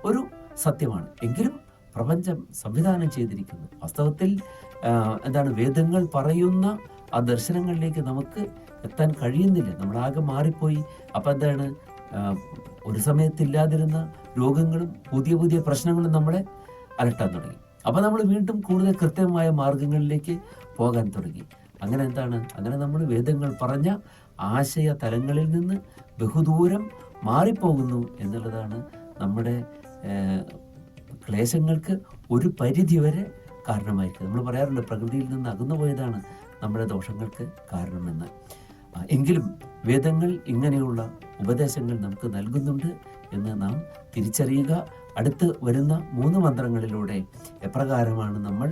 ഒരു സത്യമാണ്. എങ്കിലും പ്രപഞ്ചം സംവിധാനം ചെയ്തിരിക്കുന്നു. വാസ്തവത്തിൽ എന്താണ്? വേദങ്ങൾ പറയുന്ന ആ ദർശനങ്ങളിലേക്ക് നമുക്ക് എത്താൻ കഴിയുന്നില്ല. നമ്മളാകെ മാറിപ്പോയി. അപ്പം എന്താണ്? ഒരു സമയത്തില്ലാതിരുന്ന രോഗങ്ങളും പുതിയ പുതിയ പ്രശ്നങ്ങളും നമ്മളെ അലട്ടാൻ തുടങ്ങി. അപ്പം നമ്മൾ വീണ്ടും കൂടുതൽ കൃത്യമായ മാർഗങ്ങളിലേക്ക് പോകാൻ തുടങ്ങി. അങ്ങനെ എന്താണ്? അങ്ങനെ നമ്മൾ വേദങ്ങൾ പറഞ്ഞ ആശയ തലങ്ങളിൽ നിന്ന് ബഹുദൂരം മാറിപ്പോകുന്നു എന്നുള്ളതാണ് നമ്മുടെ ക്ലേശങ്ങൾക്ക് ഒരു പരിധിവരെ കാരണമായിരിക്കും. നമ്മൾ പറയാറുണ്ട് പ്രകൃതിയിൽ നിന്ന് അകന്നു പോയതാണ് നമ്മുടെ ദോഷങ്ങൾക്ക് കാരണമെന്ന്. എങ്കിലും വേദങ്ങൾ ഇങ്ങനെയുള്ള ഉപദേശങ്ങൾ നമുക്ക് നൽകുന്നുണ്ട് എന്ന് നാം തിരിച്ചറിയുക. അടുത്ത് വരുന്ന 3 മന്ത്രങ്ങളിലൂടെ എപ്രകാരമാണ് നമ്മൾ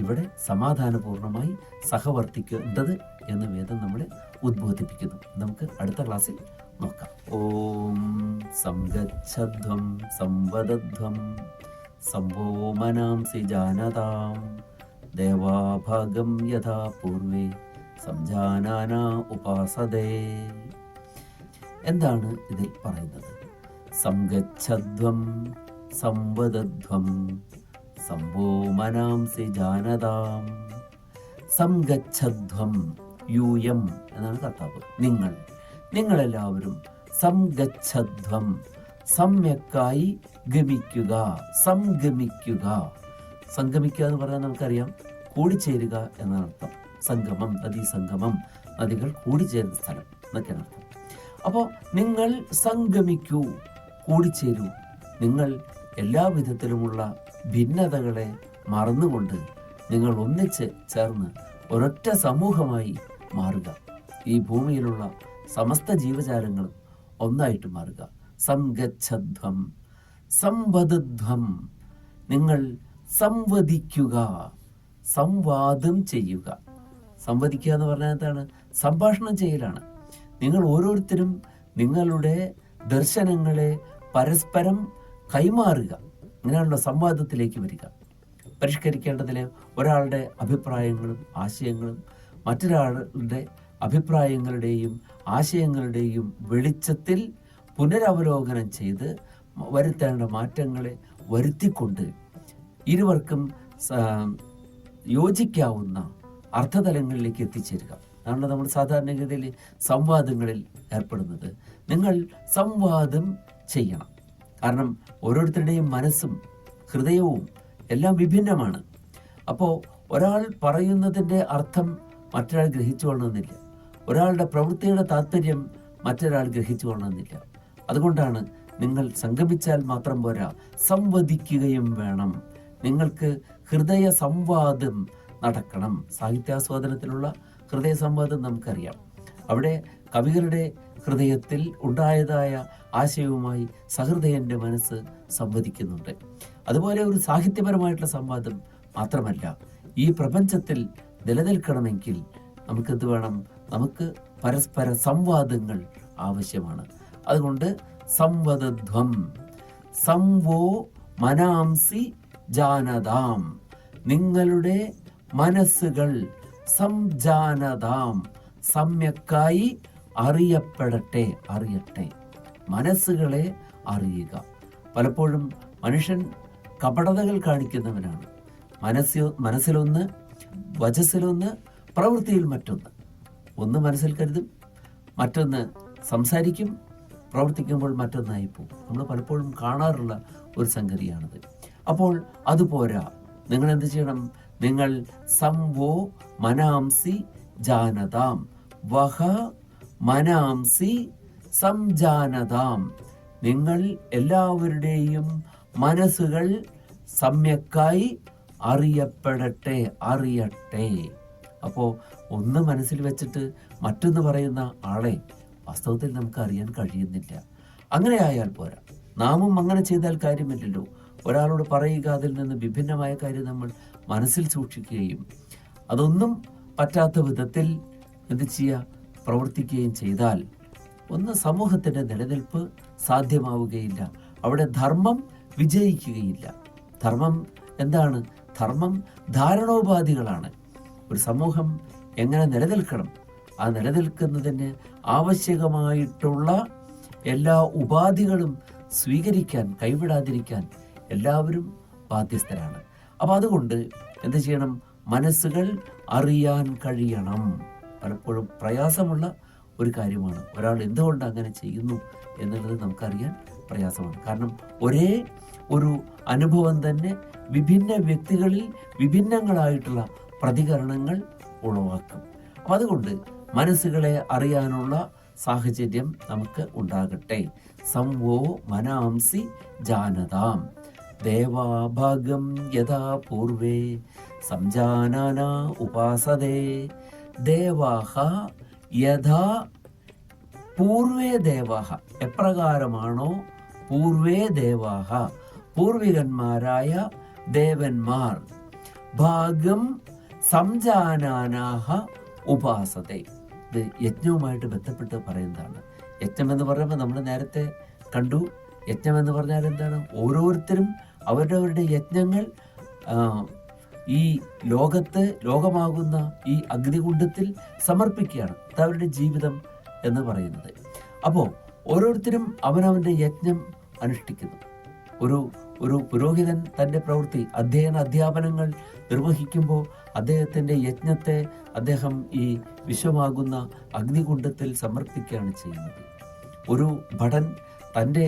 ഇവിടെ സമാധാനപൂർണമായി സഹവർത്തിക്കേണ്ടത് എന്ന് വേദം നമ്മളെ ഉദ്ബോധിപ്പിക്കുന്നു. നമുക്ക് അടുത്ത ക്ലാസ്സിൽ നോക്കാം. ഓം സംഗച്ഛധ്വം സംവദധ്വം സംഭോ മനാംസി ജാനതാം ദേവാഭാഗം യഥാ പൂർവേ സംജാനാന ഉപാസതേ. എന്താണ് ഇതിൽ പറയുന്നത്? സംഗച്ഛധ്വം സംവദധ്വം സംഭോ മനാംസി ജാനതാം. സംഗച്ഛധ്വം, യൂയം എന്നാണ് കർത്താവ്. നിങ്ങളെല്ലാവരും സംഗച്ഛധ്വം, സമ്യക്കായി ഗമിക്കുക, സംഗമിക്കുക. സംഗമിക്കുക എന്ന് പറഞ്ഞാൽ നമുക്കറിയാം കൂടിച്ചേരുക എന്നാണ് അർത്ഥം. സംഗമം, നദീസംഗമം, നദികൾ കൂടിച്ചേരുന്ന സ്ഥലം എന്നൊക്കെയാണ് അർത്ഥം. അപ്പോൾ നിങ്ങൾ സംഗമിക്കൂ, കൂടിച്ചേരൂ. നിങ്ങൾ എല്ലാ വിധത്തിലുമുള്ള ഭിന്നതകളെ മറന്നുകൊണ്ട് നിങ്ങൾ ഒന്നിച്ച് ചേർന്ന് ഒരൊറ്റ സമൂഹമായി മാറുക. ഈ ഭൂമിയിലുള്ള സമസ്ത ജീവജാലങ്ങളും ഒന്നായിട്ട് മാറുക. സംഗച്ഛധ്വം, സംവദധ്വം, നിങ്ങൾ സംവദിക്കുക, സംവാദം ചെയ്യുക. സംവദിക്കുക എന്ന് പറഞ്ഞാൽ എന്താണ്? സംഭാഷണം ചെയ്യലാണ്. നിങ്ങൾ ഓരോരുത്തരും നിങ്ങളുടെ ദർശനങ്ങളെ പരസ്പരം കൈമാറുക. ഇങ്ങനെയുള്ള സംവാദത്തിലേക്ക് വരിക. പരിഷ്കരിക്കേണ്ടതിൽ ഒരാളുടെ അഭിപ്രായങ്ങളും ആശയങ്ങളും മറ്റൊരാളുടെ അഭിപ്രായങ്ങളുടെയും ആശയങ്ങളുടെയും വെളിച്ചത്തിൽ പുനരവലോകനം ചെയ്ത് വരുത്തേണ്ട മാറ്റങ്ങളെ വരുത്തിക്കൊണ്ട് ഇരുവർക്കും യോജിക്കാവുന്ന അർത്ഥതലങ്ങളിലേക്ക് എത്തിച്ചേരുക. അതാണ് നമ്മൾ സാധാരണഗതിയിൽ സംവാദങ്ങളിൽ ഏർപ്പെടുന്നത്. നിങ്ങൾ സംവാദം ചെയ്യണം. കാരണം ഓരോരുത്തരുടെയും മനസ്സും ഹൃദയവും എല്ലാം വിഭിന്നമാണ്. അപ്പോൾ ഒരാൾ പറയുന്നതിൻ്റെ അർത്ഥം മറ്റൊരാൾ ഗ്രഹിച്ചു കൊള്ളണമെന്നില്ല. ഒരാളുടെ പ്രവൃത്തിയുടെ താല്പര്യം മറ്റൊരാൾ ഗ്രഹിച്ചു കൊള്ളണമെന്നില്ല. അതുകൊണ്ടാണ് നിങ്ങൾ സംഗമിച്ചാൽ മാത്രം പോരാ, സംവദിക്കുകയും വേണം. നിങ്ങൾക്ക് ഹൃദയ സംവാദം നടക്കണം. സാഹിത്യാസ്വാദനത്തിലുള്ള ഹൃദയ സംവാദം നമുക്കറിയാം. അവിടെ കവികളുടെ ഹൃദയത്തിൽ ഉണ്ടായതായ ആശയവുമായി സഹൃദയന്റെ മനസ്സ് സംവദിക്കുന്നുണ്ട്. അതുപോലെ ഒരു സാഹിത്യപരമായിട്ടുള്ള സംവാദം മാത്രമല്ല, ഈ പ്രപഞ്ചത്തിൽ നിലനിൽക്കണമെങ്കിൽ നമുക്കെന്ത് വേണം? നമുക്ക് പരസ്പര സംവാദങ്ങൾ ആവശ്യമാണ്. അതുകൊണ്ട് സംവദധ്വം, സംവോ മനാംസി ജാനതാം, നിങ്ങളുടെ മനസ്സുകൾ സംജാനതാം, സമ്യക്കായി അറിയട്ടെ. മനസ്സുകളെ അറിയുക. പലപ്പോഴും മനുഷ്യൻ കപടതകൾ കാണിക്കുന്നവനാണ്. മനസ്സിലൊന്ന്, വചസ്സിലൊന്ന്, പ്രവൃത്തിയിൽ മറ്റൊന്ന്. ഒന്ന് മനസ്സിൽ കരുതും, മറ്റൊന്ന് സംസാരിക്കും, പ്രവർത്തിക്കുമ്പോൾ മറ്റൊന്നായി പോകും. നമ്മൾ പലപ്പോഴും കാണാറുള്ള ഒരു സംഗതിയാണത്. അപ്പോൾ അതുപോരാ, നിങ്ങൾ എന്ത് ചെയ്യണം? നിങ്ങൾ സംവോ മനാംസി ജാനതാം, വഹ മനാംസി സംജാനതാം, നിങ്ങൾ എല്ലാവരുടെയും മനസ്സുകൾ സമ്യക്കായി അറിയട്ടെ. അപ്പോൾ ഒന്ന് മനസ്സിൽ വെച്ചിട്ട് മറ്റൊന്ന് പറയുന്ന ആളെ വാസ്തവത്തിൽ നമുക്ക് അറിയാൻ കഴിയുന്നില്ല. അങ്ങനെ ആയാൽ പോരാ. നാമും അങ്ങനെ ചെയ്താൽ കാര്യമില്ലല്ലോ. ഒരാളോട് പറയുക, അതിൽ നിന്ന് വിഭിന്നമായ കാര്യം നമ്മൾ മനസ്സിൽ സൂക്ഷിക്കുകയും അതൊന്നും പറ്റാത്ത വിധത്തിൽ എന്ത് ചെയ്യുക? പ്രവർത്തിക്കുകയും ചെയ്താൽ ഒന്ന് സമൂഹത്തിൻ്റെ നിലനിൽപ്പ് സാധ്യമാവുകയില്ല. അവിടെ ധർമ്മം വിജയിക്കുകയില്ല. ധർമ്മം എന്താണ്? ധർമ്മം ധാരണോപാധികളാണ്. ഒരു സമൂഹം എങ്ങനെ നിലനിൽക്കണം, ആ നിലനിൽക്കുന്നതിന് ആവശ്യകമായിട്ടുള്ള എല്ലാ ഉപാധികളും സ്വീകരിക്കാൻ, കൈവിടാതിരിക്കാൻ എല്ലാവരും ബാധ്യസ്ഥരാണ്. അപ്പം അതുകൊണ്ട് എന്ത് ചെയ്യണം? മനസ്സുകൾ അറിയാൻ കഴിയണം. പലപ്പോഴും പ്രയാസമുള്ള ഒരു കാര്യമാണ്. ഒരാൾ എന്തുകൊണ്ട് അങ്ങനെ ചെയ്യുന്നു എന്നുള്ളത് നമുക്കറിയാൻ പ്രയാസമാണ്. കാരണം ഒരേ ഒരു അനുഭവം തന്നെ വിഭിന്ന വ്യക്തികളിൽ വിഭിന്നങ്ങളായിട്ടുള്ള പ്രതികരണങ്ങൾ ഉളവാക്കും. അപ്പം അതുകൊണ്ട് മനസ്സുകളെ അറിയാനുള്ള സാഹചര്യം നമുക്ക് ഉണ്ടാകട്ടെ. സംവോ മനാംസി ജാനതാം, ദേവാഭാഗം യഥാ പൂർവേ സംജാനന ഉപാസതേ, ദേവാഹ യഥാ പൂർവേ ദേവാഹ, എപ്രകാരമാണോ പൂർവേ ദേവാഹ, പൂർവികന്മാരായ ദേവന്മാർ, ഭാഗം സംജാനാനാഹ ഉപാസതേ. ഇത് യജ്ഞവുമായിട്ട് ബന്ധപ്പെട്ട് പറയുന്നതാണ്. യജ്ഞം എന്ന് പറയുമ്പോൾ നമ്മൾ നേരത്തെ കണ്ടു. യജ്ഞം എന്ന് പറഞ്ഞാൽ എന്താണ്? ഓരോരുത്തരും അവരവരുടെ യജ്ഞങ്ങൾ ഈ ലോകമാകുന്ന ഈ അഗ്നികുണ്ഡത്തിൽ സമർപ്പിക്കുകയാണ്. അതവരുടെ ജീവിതം എന്ന് പറയുന്നത്. അപ്പോൾ ഓരോരുത്തരും അവനവൻ്റെ യജ്ഞം അനുഷ്ഠിക്കുന്നു. ഒരു ഒരു പുരോഹിതൻ തൻ്റെ പ്രവൃത്തി അധ്യാപനങ്ങൾ നിർവഹിക്കുമ്പോൾ അദ്ദേഹത്തിൻ്റെ യജ്ഞത്തെ അദ്ദേഹം ഈ വിശ്വമാകുന്ന അഗ്നികുണ്ഡത്തിൽ സമർപ്പിക്കുകയാണ് ചെയ്യുന്നത്. ഒരു ഭടൻ തൻ്റെ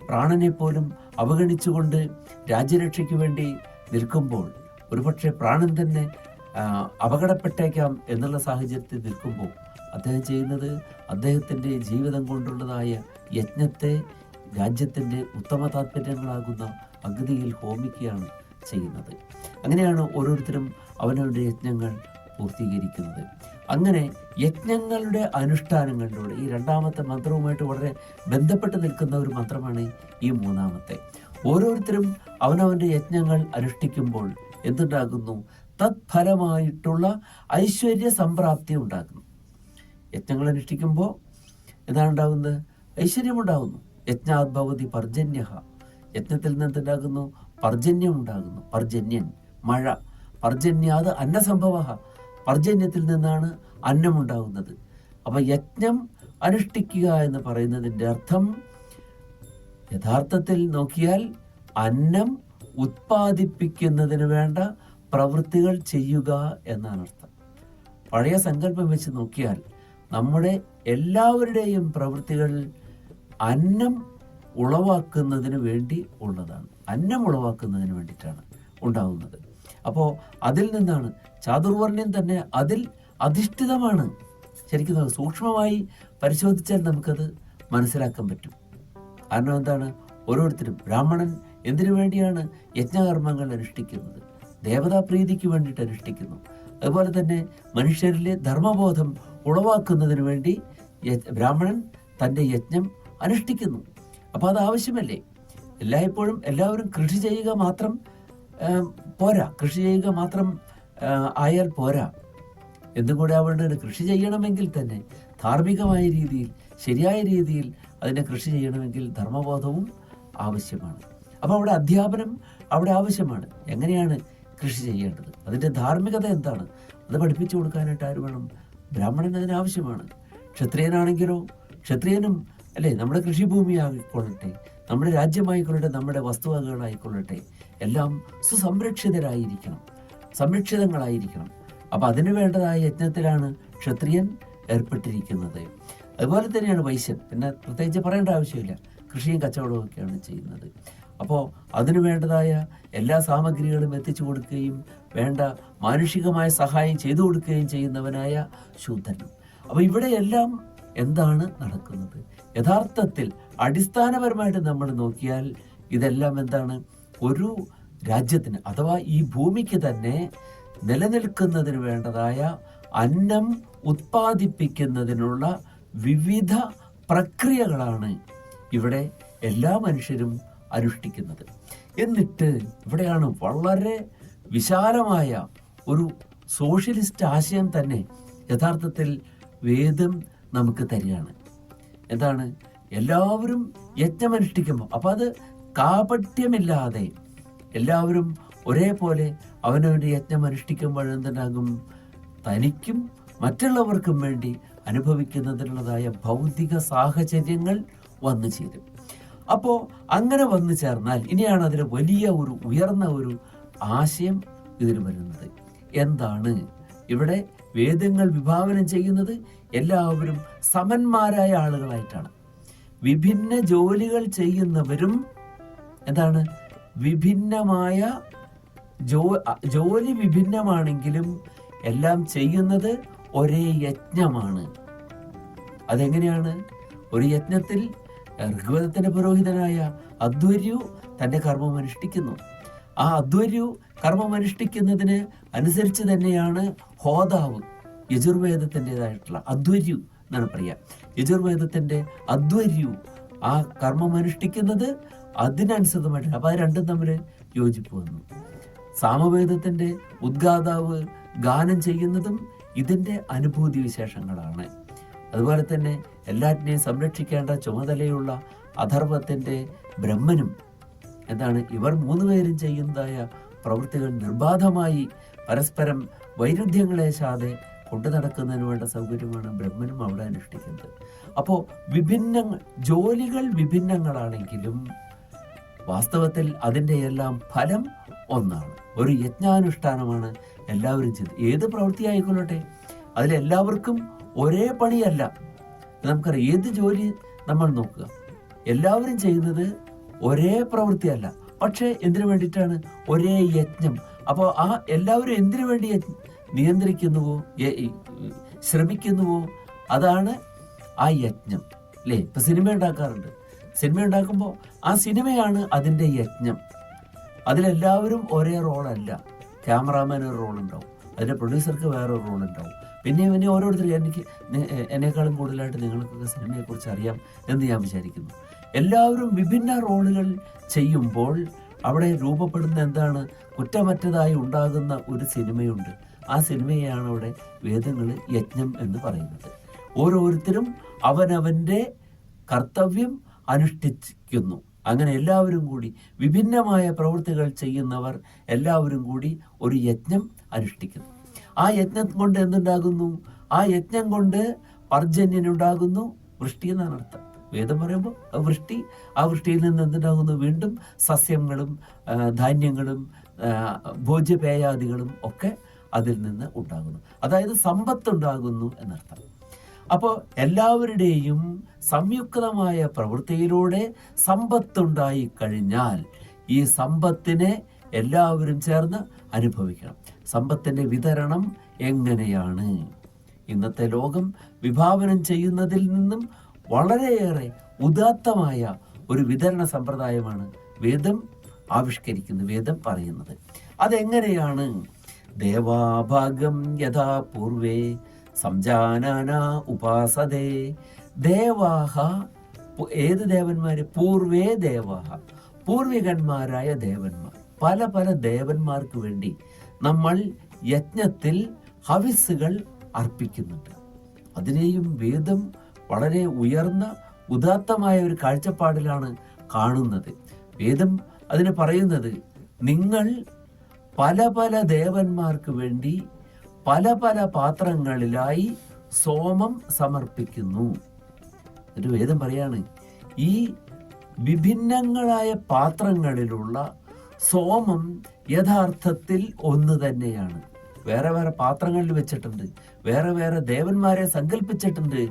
പ്രാണനെ പോലും അവഗണിച്ചുകൊണ്ട് രാജ്യരക്ഷയ്ക്ക് വേണ്ടി നിൽക്കുമ്പോൾ, ഒരുപക്ഷെ പ്രാണൻ തന്നെ അപകടപ്പെട്ടേക്കാം എന്നുള്ള സാഹചര്യത്തിൽ നിൽക്കുമ്പോൾ അദ്ദേഹം ചെയ്യുന്നത് അദ്ദേഹത്തിൻ്റെ ജീവിതം കൊണ്ടുള്ളതായ യജ്ഞത്തെ രാജ്യത്തിൻ്റെ ഉത്തമ താല്പര്യങ്ങളാകുന്ന അഗ്നിയിൽ ഹോമിക്കുകയാണ് ചെയ്യുന്നത്. അങ്ങനെയാണ് ഓരോരുത്തരും അവനവൻ്റെ യജ്ഞങ്ങൾ പൂർത്തീകരിക്കുന്നത്. അങ്ങനെ യജ്ഞങ്ങളുടെ അനുഷ്ഠാനങ്ങളിലൂടെ ഈ രണ്ടാമത്തെ മന്ത്രവുമായിട്ട് വളരെ ബന്ധപ്പെട്ട് നിൽക്കുന്ന ഒരു മന്ത്രമാണ് ഈ മൂന്നാമത്തെ. ഓരോരുത്തരും അവനവൻ്റെ യജ്ഞങ്ങൾ അനുഷ്ഠിക്കുമ്പോൾ എന്തുണ്ടാകുന്നു? തത്ഫലമായിട്ടുള്ള ഐശ്വര്യ സംപ്രാപ്തി ഉണ്ടാകുന്നു. യജ്ഞങ്ങൾ അനുഷ്ഠിക്കുമ്പോൾ എന്താണ് ഉണ്ടാകുന്നത്? ഐശ്വര്യമുണ്ടാകുന്നു. യജ്ഞാദ്ഭവതി പർജന്യ. യജ്ഞത്തിൽ നിന്നുണ്ടാകുന്നു പർജന്യം ഉണ്ടാകുന്നു. പർജന്യൻ, മഴ. പർജന്യാത് അന്നസംഭവ. പർജന്യത്തിൽ നിന്നാണ് അന്നമുണ്ടാകുന്നത്. അപ്പം യജ്ഞം അനുഷ്ഠിക്കുക എന്ന് പറയുന്നതിൻ്റെ അർത്ഥം യഥാർത്ഥത്തിൽ നോക്കിയാൽ അന്നം ഉത്പാദിപ്പിക്കുന്നതിന് വേണ്ട പ്രവൃത്തികൾ ചെയ്യുക എന്നാണ് അർത്ഥം. പഴയ സങ്കല്പം വെച്ച് നോക്കിയാൽ നമ്മുടെ എല്ലാവരുടെയും പ്രവൃത്തികൾ അന്നം ഉളവാക്കുന്നതിന് വേണ്ടി ഉള്ളതാണ്. അന്നം ഉളവാക്കുന്നതിന് വേണ്ടിയിട്ടാണ് ഉണ്ടാകുന്നത്. അപ്പോൾ അതിൽ നിന്നാണ് ചാതുർവർണ്ണ്യം തന്നെ അതിൽ അധിഷ്ഠിതമാണ്. ശരിക്കും സൂക്ഷ്മമായി പരിശോധിച്ചാൽ നമുക്കത് മനസ്സിലാക്കാൻ പറ്റും. കാരണം എന്താണ്? ഓരോരുത്തരും ബ്രാഹ്മണൻ എന്തിനു വേണ്ടിയാണ് യജ്ഞകർമ്മങ്ങൾ അനുഷ്ഠിക്കുന്നത്? ദേവതാപ്രീതിക്ക് വേണ്ടിയിട്ട് അനുഷ്ഠിക്കുന്നു. അതുപോലെ തന്നെ മനുഷ്യരിലെ ധർമ്മബോധം ഉളവാക്കുന്നതിന് വേണ്ടി ബ്രാഹ്മണൻ തൻ്റെ യജ്ഞം അനുഷ്ഠിക്കുന്നു. അപ്പോൾ അത് ആവശ്യമല്ലേ? എല്ലായ്പ്പോഴും എല്ലാവരും കൃഷി ചെയ്യുക മാത്രം പോരാ. കൃഷി ചെയ്യുക മാത്രം ആയാൽ പോരാ. എന്തും കൂടെ ആവേണ്ടത് കൃഷി ചെയ്യണമെങ്കിൽ തന്നെ ധാർമ്മികമായ രീതിയിൽ, ശരിയായ രീതിയിൽ അതിനെ കൃഷി ചെയ്യണമെങ്കിൽ ധർമ്മബോധവും ആവശ്യമാണ്. അപ്പോൾ അവിടെ അധ്യാപനം അവിടെ ആവശ്യമാണ്. എങ്ങനെയാണ് കൃഷി ചെയ്യേണ്ടത്, അതിൻ്റെ ധാർമ്മികത എന്താണ്, അത് പഠിപ്പിച്ചു കൊടുക്കാനായിട്ട് ആര് വേണം? ബ്രാഹ്മണൻ അതിന് ആവശ്യമാണ്. ക്ഷത്രിയനാണെങ്കിലോ ക്ഷത്രിയനും അല്ലേ, നമ്മുടെ കൃഷിഭൂമി ആയിക്കൊള്ളട്ടെ, നമ്മുടെ രാജ്യമായിക്കൊള്ളട്ടെ, നമ്മുടെ വസ്തുവകകളായിക്കൊള്ളട്ടെ, എല്ലാം സുസംരക്ഷിതരായിരിക്കണം, സംരക്ഷിതങ്ങളായിരിക്കണം. അപ്പം അതിന് വേണ്ടതായ യജ്ഞത്തിലാണ് ക്ഷത്രിയൻ ഏർപ്പെട്ടിരിക്കുന്നത്. അതുപോലെ തന്നെയാണ് വൈശ്യൻ. പിന്നെ പ്രത്യേകിച്ച് പറയേണ്ട ആവശ്യമില്ല, കൃഷിയും കച്ചവടവും ഒക്കെയാണ് ചെയ്യുന്നത്. അപ്പോൾ അതിനു വേണ്ടതായ എല്ലാ സാമഗ്രികളും എത്തിച്ചു കൊടുക്കുകയും വേണ്ട മാനുഷികമായ സഹായം ചെയ്തു കൊടുക്കുകയും ചെയ്യുന്നവനായ ശൂദ്രനും. അപ്പോൾ ഇവിടെയെല്ലാം എന്താണ് നടക്കുന്നത്? യഥാർത്ഥത്തിൽ അടിസ്ഥാനപരമായിട്ട് നമ്മൾ നോക്കിയാൽ ഇതെല്ലാം എന്താണ്? ഒരു രാജ്യത്തിന് അഥവാ ഈ ഭൂമിക്ക് തന്നെ നിലനിൽക്കുന്നതിന് വേണ്ടതായ അന്നം ഉത്പാദിപ്പിക്കുന്നതിനുള്ള വിവിധ പ്രക്രിയകളാണ് ഇവിടെ എല്ലാ മനുഷ്യരും അനുഷ്ഠിക്കുന്നത്. എന്നിട്ട് ഇവിടെയാണ് വളരെ വിശാലമായ ഒരു സോഷ്യലിസ്റ്റ് ആശയം തന്നെ യഥാർത്ഥത്തിൽ വേദം നമുക്ക് തരികയാണ്. എന്താണ്? എല്ലാവരും യജ്ഞമനുഷ്ഠിക്കുമ്പോൾ, അപ്പം അത് കാപട്യമില്ലാതെ എല്ലാവരും ഒരേപോലെ അവനവൻ്റെ യജ്ഞം അനുഷ്ഠിക്കുമ്പോൾ എന്തുണ്ടാകും? തനിക്കും മറ്റുള്ളവർക്കും വേണ്ടി അനുഭവിക്കുന്നതിനുള്ളതായ ഭൗതിക സാഹചര്യങ്ങൾ വന്നു ചേരും. അപ്പോൾ അങ്ങനെ വന്നു ചേർന്നാൽ ഇനിയാണ് അതിന് വലിയ ഒരു ഉയർന്ന ഒരു ആശയം ഇതിൽ വരുന്നത്. എന്താണ് ഇവിടെ വേദങ്ങൾ വിഭാവനം ചെയ്യുന്നത്? എല്ലാവരും സമന്മാരായ ആളുകളായിട്ടാണ്. വിഭിന്ന ജോലികൾ ചെയ്യുന്നവരും എന്താണ്? വിഭിന്നമായ ജോലി വിഭിന്നമാണെങ്കിലും എല്ലാം ചെയ്യുന്നത് ഒരേ യജ്ഞമാണ്. അതെങ്ങനെയാണ്? ഒരു യജ്ഞത്തിൽ ഋഗ്വേദത്തിന്റെ പുരോഹിതനായ അധ്വർയു തൻ്റെ കർമ്മം അനുഷ്ഠിക്കുന്നു. ആ അധ്വർയു കർമ്മം അനുഷ്ഠിക്കുന്നതിന് അനുസരിച്ച് തന്നെയാണ് ഹോതാവ്, യജുർവേദത്തിൻ്റെതായിട്ടുള്ള അധ്വർയു എന്നാണ് പറയുക. യജുർവേദത്തിന്റെ അധ്വർയു ആ കർമ്മം അനുഷ്ഠിക്കുന്നത് അതിനനുസൃതമായിട്ട്. അപ്പോൾ അത് രണ്ടും തമ്മിൽ യോജിപ്പ് വന്നു. സാമവേദത്തിന്റെ ഉദ്ഗാതാവ് ഗാനം ചെയ്യുന്നതും ഇതിൻ്റെ അനുഭൂതി വിശേഷങ്ങളാണ്. അതുപോലെ തന്നെ എല്ലാറ്റിനെയും സംരക്ഷിക്കേണ്ട ചുമതലയുള്ള അഥർവത്തിൻ്റെ ബ്രഹ്മനും എന്താണ്? ഇവർ മൂന്നുപേരും ചെയ്യുന്നതായ പ്രവൃത്തികൾ നിർബാധമായി പരസ്പരം വൈരുദ്ധ്യങ്ങളേശാതെ കൊണ്ടു നടക്കുന്നതിന് വേണ്ട സൗകര്യമാണ് ബ്രഹ്മനും അവിടെ അനുഷ്ഠിക്കുന്നത്. അപ്പോൾ ജോലികൾ വിഭിന്നങ്ങളാണെങ്കിലും വാസ്തവത്തിൽ അതിൻ്റെ എല്ലാം ഫലം ഒന്നാണ്. ഒരു യജ്ഞാനുഷ്ഠാനമാണ് എല്ലാവരും ചെയ്ത്. ഏത് പ്രവൃത്തി ആയിക്കൊള്ളട്ടെ, അതിലെല്ലാവർക്കും ഒരേ പണിയല്ല. നമുക്കറിയാം, ഏത് ജോലി നമ്മൾ നോക്കുക, എല്ലാവരും ചെയ്യുന്നത് ഒരേ പ്രവൃത്തിയല്ല. പക്ഷേ എന്തിനു വേണ്ടിയിട്ടാണ്? ഒരേ യജ്ഞം. അപ്പോൾ ആ എല്ലാവരും എന്തിനു വേണ്ടി നിയന്ത്രിക്കുന്നുവോ, ശ്രമിക്കുന്നുവോ, അതാണ് ആ യജ്ഞം. അല്ലേ? ഇപ്പൊ സിനിമ ഉണ്ടാക്കാറുണ്ട്. സിനിമ ഉണ്ടാക്കുമ്പോൾ ആ സിനിമയാണ് അതിൻ്റെ യജ്ഞം. അതിലെല്ലാവരും ഒരേ റോളല്ല. ക്യാമറാമാൻ ഒരു റോൾ ഉണ്ടാവും, അതിൻ്റെ പ്രൊഡ്യൂസർക്ക് വേറൊരു റോൾ ഉണ്ടാവും. പിന്നെ ഓരോരുത്തരും എന്നെക്കാളും കൂടുതലായിട്ട് നിങ്ങൾക്കൊക്കെ സിനിമയെക്കുറിച്ച് അറിയാം എന്ന് ഞാൻ വിചാരിക്കുന്നു. എല്ലാവരും വിഭിന്ന റോളുകൾ ചെയ്യുമ്പോൾ അവിടെ രൂപപ്പെടുന്ന എന്താണ്? കുറ്റമറ്റതായി ഉണ്ടാകുന്ന ഒരു സിനിമയുണ്ട്. ആ സിനിമയാണ് അവിടെ വേദങ്ങൾ യജ്ഞം എന്ന് പറയുന്നത്. ഓരോരുത്തരും അവനവൻ്റെ കർത്തവ്യം അനുഷ്ഠിക്കുന്നു. അങ്ങനെ എല്ലാവരും കൂടി വിഭിന്നമായ പ്രവൃത്തികൾ ചെയ്യുന്നവർ എല്ലാവരും കൂടി ഒരു യജ്ഞം അനുഷ്ഠിക്കുന്നു. ആ യജ്ഞം കൊണ്ട് എന്തുണ്ടാകുന്നു? ആ യജ്ഞം കൊണ്ട് പർജന്യനുണ്ടാകുന്നു. വൃഷ്ടി എന്നാണ് അർത്ഥം. വേദം പറയുമ്പോൾ വൃഷ്ടി, ആ വൃഷ്ടിയിൽ നിന്ന് എന്തുണ്ടാകുന്നു? വീണ്ടും സസ്യങ്ങളും ധാന്യങ്ങളും ഭോജ്യപേയാദികളും ഒക്കെ അതിൽ നിന്ന് ഉണ്ടാകുന്നു. അതായത് സമ്പത്തുണ്ടാകുന്നു എന്നർത്ഥം. അപ്പോൾ എല്ലാവരുടെയും സംയുക്തമായ പ്രവൃത്തിയിലൂടെ സമ്പത്തുണ്ടായി കഴിഞ്ഞാൽ ഈ സമ്പത്തിനെ എല്ലാവരും ചേർന്ന് അനുഭവിക്കണം. സമ്പത്തിൻ്റെ വിതരണം എങ്ങനെയാണ്? ഇന്നത്തെ ലോകം വിഭാവനം ചെയ്യുന്നതിൽ നിന്നും വളരെയേറെ ഉദാത്തമായ ഒരു വിതരണ സമ്പ്രദായമാണ് വേദം ആവിഷ്കരിക്കുന്നത്, വേദം പറയുന്നത്. അതെങ്ങനെയാണ്? ദേവാഭാഗം യഥാ പൂർവേ സംജാനാന ഉപാസതേ. ദേവാഹ, ഏത് ദേവന്മാര്? പൂർവേ ദേവാഹ, പൂർവികന്മാരായ ദേവന്മാർ. പല പല ദേവന്മാർക്ക് വേണ്ടി നമ്മൾ യജ്ഞത്തിൽ ഹവിസ്സുകൾ അർപ്പിക്കുന്നുണ്ട്. അതിനെയും വേദം വളരെ ഉയർന്ന ഉദാത്തമായ ഒരു കാഴ്ചപ്പാടിലാണ് കാണുന്നത്. വേദം അതിന് പറയുന്നത്, നിങ്ങൾ പല പല ദേവന്മാർക്ക് വേണ്ടി പല പല പാത്രങ്ങളിലായി സോമം സമർപ്പിക്കുന്നു. ഒരു വേദം പറയാണ്, ഈ വിഭിന്നങ്ങളായ പാത്രങ്ങളിലുള്ള സോമം യഥാർത്ഥത്തിൽ ഒന്ന് തന്നെയാണ്. വേറെ വേറെ പാത്രങ്ങളിൽ വെച്ചിട്ടുണ്ട്, വേറെ വേറെ ദേവന്മാരെ സങ്കല്പിച്ചിട്ടുണ്ട്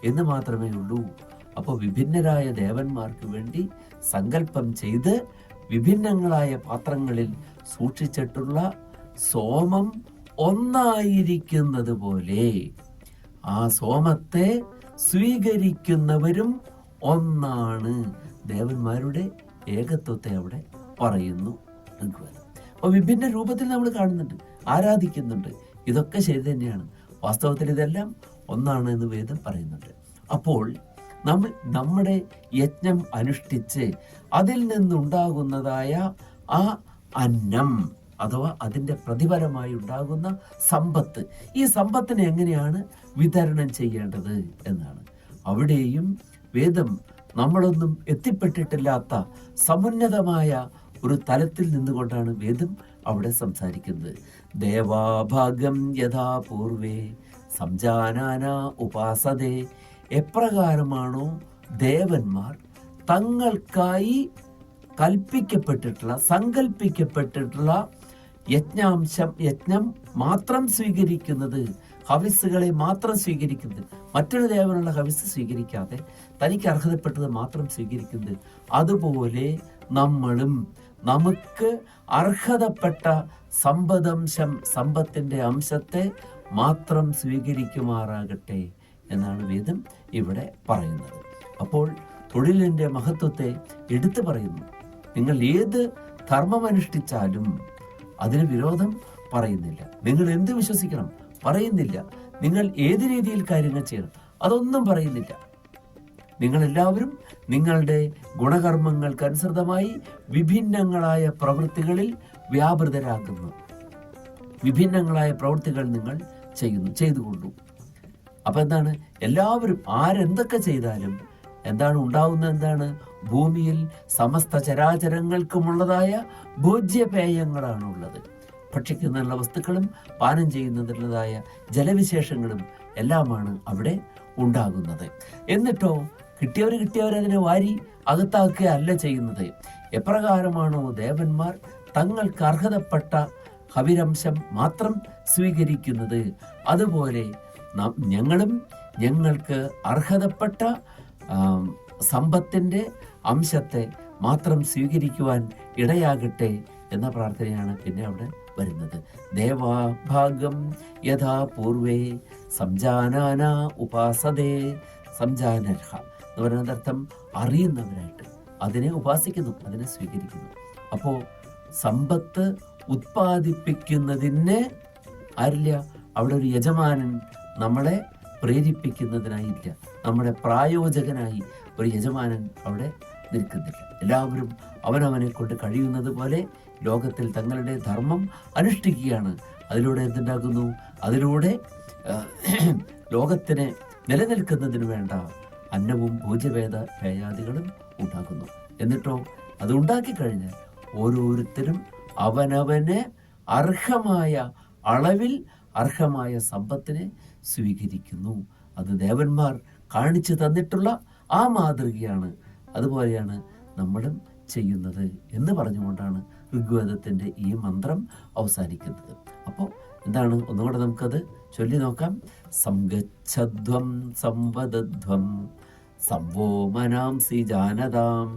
എന്ന് മാത്രമേ ഉള്ളൂ. അപ്പോൾ വിഭിന്നരായ ദേവന്മാർക്ക് വേണ്ടി സങ്കല്പം ചെയ്ത് വിഭിന്നങ്ങളായ പാത്രങ്ങളിൽ സൂക്ഷിച്ചിട്ടുള്ള സോമം ഒന്നായിരിക്കുന്നത് പോലെ ആ സോമത്തെ സ്വീകരിക്കുന്നവരും ഒന്നാണ്. ദേവന്മാരുടെ ഏകത്വത്തെ അവിടെ പറയുന്നു. അപ്പോൾ വിഭിന്ന രൂപത്തിൽ നമ്മൾ കാണുന്നുണ്ട്, ആരാധിക്കുന്നുണ്ട്. ഇതൊക്കെ ശരി തന്നെയാണ്. വാസ്തവത്തിൽ ഇതെല്ലാം ഒന്നാണ് എന്ന് വേദം പറയുന്നുണ്ട്. അപ്പോൾ നമ്മൾ നമ്മുടെ യജ്ഞം അനുഷ്ഠിച്ച് അതിൽ നിന്നുണ്ടാകുന്നതായ ആ അന്നം അഥവാ അതിൻ്റെ പ്രതിഫലമായി ഉണ്ടാകുന്ന സമ്പത്ത്, ഈ സമ്പത്തിനെ എങ്ങനെയാണ് വിതരണം ചെയ്യേണ്ടത് എന്നാണ്. അവിടെയും വേദം നമ്മളൊന്നും എത്തിപ്പെട്ടിട്ടില്ലാത്ത സമുന്നതമായ ഒരു തലത്തിൽ നിന്നുകൊണ്ടാണ് വേദം അവിടെ സംസാരിക്കുന്നത്. ദേവാഭാഗം യഥാ പൂർവേ സംജാനാന ഉപാസതേ. എപ്രകാരമാണോ ദേവന്മാർ തങ്ങൾക്കായി കൽപ്പിക്കപ്പെട്ടിട്ടുള്ള സങ്കല്പിക്കപ്പെട്ടിട്ടുള്ള യജ്ഞം മാത്രം സ്വീകരിക്കുന്നത്, ഹവിസ്സുകളെ മാത്രം സ്വീകരിക്കുന്നത്, മറ്റൊരു ദേവനുള്ള ഹവിസ് സ്വീകരിക്കാതെ തനിക്ക് അർഹതപ്പെട്ടത് മാത്രം സ്വീകരിക്കുന്നത്, അതുപോലെ നമ്മളും നമുക്ക് അർഹതപ്പെട്ട സമ്പത്തിൻ്റെ അംശത്തെ മാത്രം സ്വീകരിക്കുമാറാകട്ടെ എന്നാണ് വേദം ഇവിടെ പറയുന്നത്. അപ്പോൾ തൊഴിലിൻ്റെ മഹത്വത്തെ എടുത്തു പറയുന്നു. നിങ്ങൾ ഏത് ധർമ്മമനുഷ്ഠിച്ചാലും അതിന് വിരോധം പറയുന്നില്ല. നിങ്ങൾ എന്ത് വിശ്വസിക്കണം പറയുന്നില്ല. നിങ്ങൾ ഏത് രീതിയിൽ കാര്യങ്ങൾ ചെയ്യണം അതൊന്നും പറയുന്നില്ല. നിങ്ങളെല്ലാവരും നിങ്ങളുടെ ഗുണകർമ്മങ്ങൾക്കനുസൃതമായി വിഭിന്നങ്ങളായ പ്രവൃത്തികളിൽ വ്യാപൃതരാകുന്നു. വിഭിന്നങ്ങളായ പ്രവൃത്തികൾ നിങ്ങൾ ചെയ്തുകൊണ്ടു. അപ്പൊ എന്താണ്? എല്ലാവരും ആരെന്തൊക്കെ ചെയ്താലും എന്താണ് ഉണ്ടാവുന്നത്? എന്താണ്? ഭൂമിയിൽ സമസ്ത ചരാചരങ്ങൾക്കുമുള്ളതായ ഭോജ്യപേയങ്ങളാണുള്ളത്. ഭക്ഷിക്കുന്നതിനുള്ള വസ്തുക്കളും പാനം ചെയ്യുന്നതിനുള്ളതായ ജലവിശേഷങ്ങളും എല്ലാമാണ് അവിടെ ഉണ്ടാകുന്നത്. എന്നിട്ടോ കിട്ടിയവരതിനെ വാരി അകത്താക്കുകയല്ല ചെയ്യുന്നത്. എപ്രകാരമാണോ ദേവന്മാർ തങ്ങൾക്ക് അർഹതപ്പെട്ട ഹവിരംശം മാത്രം സ്വീകരിക്കുന്നത്, അതുപോലെ ഞങ്ങളും ഞങ്ങൾക്ക് അർഹതപ്പെട്ട സമ്പത്തിൻ്റെ അംശത്തെ മാത്രം സ്വീകരിക്കുവാൻ ഇടയാകട്ടെ എന്ന പ്രാർത്ഥനയാണ് പിന്നെ അവിടെ വരുന്നത്. ദേവാഭാഗം യഥാ പൂർവേ സംജാനാന ഉപാസതേ. സംജാനർഹ എന്ന് പറയുന്നത് അർത്ഥം അറിയുന്നവരായിട്ട് അതിനെ ഉപാസിക്കുന്നു, അതിനെ സ്വീകരിക്കുന്നു. അപ്പോൾ സമ്പത്ത് ഉത്പാദിപ്പിക്കുന്നതിന് ആരില്ല, അവിടെ ഒരു യജമാനൻ നമ്മളെ പ്രേരിപ്പിക്കുന്നതിനായില്ല, നമ്മുടെ പ്രായോജകനായി ഒരു യജമാനൻ അവിടെ നിൽക്കുന്നില്ല. എല്ലാവരും അവനവനെ കൊണ്ട് കഴിയുന്നത് പോലെ ലോകത്തിൽ തങ്ങളുടെ ധർമ്മം അനുഷ്ഠിക്കുകയാണ്. അതിലൂടെ എന്തുണ്ടാകുന്നു? അതിലൂടെ ലോകത്തിന് നിലനിൽക്കുന്നതിന് വേണ്ട അന്നവും ഭോജ്യവേദ പേയാദികളും ഉണ്ടാകുന്നു. എന്നിട്ടോ അത് ഉണ്ടാക്കി കഴിഞ്ഞാൽ ഓരോരുത്തരും അവനവന് അർഹമായ അളവിൽ അർഹമായ സമ്പത്തിനെ സ്വീകരിക്കുന്നു. അത് ദേവന്മാർ കാണിച്ചു തന്നിട്ടുള്ള ആ മാതൃകയാണ്. അതുപോലെയാണ് നമ്മളും ചെയ്യുന്നത് എന്ന് പറഞ്ഞുകൊണ്ടാണ് ഋഗ്വേദത്തിൻ്റെ ഈ മന്ത്രം അവസാനിക്കുന്നത്. അപ്പോൾ എന്താണ്, ഒന്നുകൂടെ നമുക്കത് ചൊല്ലി നോക്കാം. സംഗച്ഛധ്വം സംവദധ്വം സംവോ മനാംസി ജാനതാം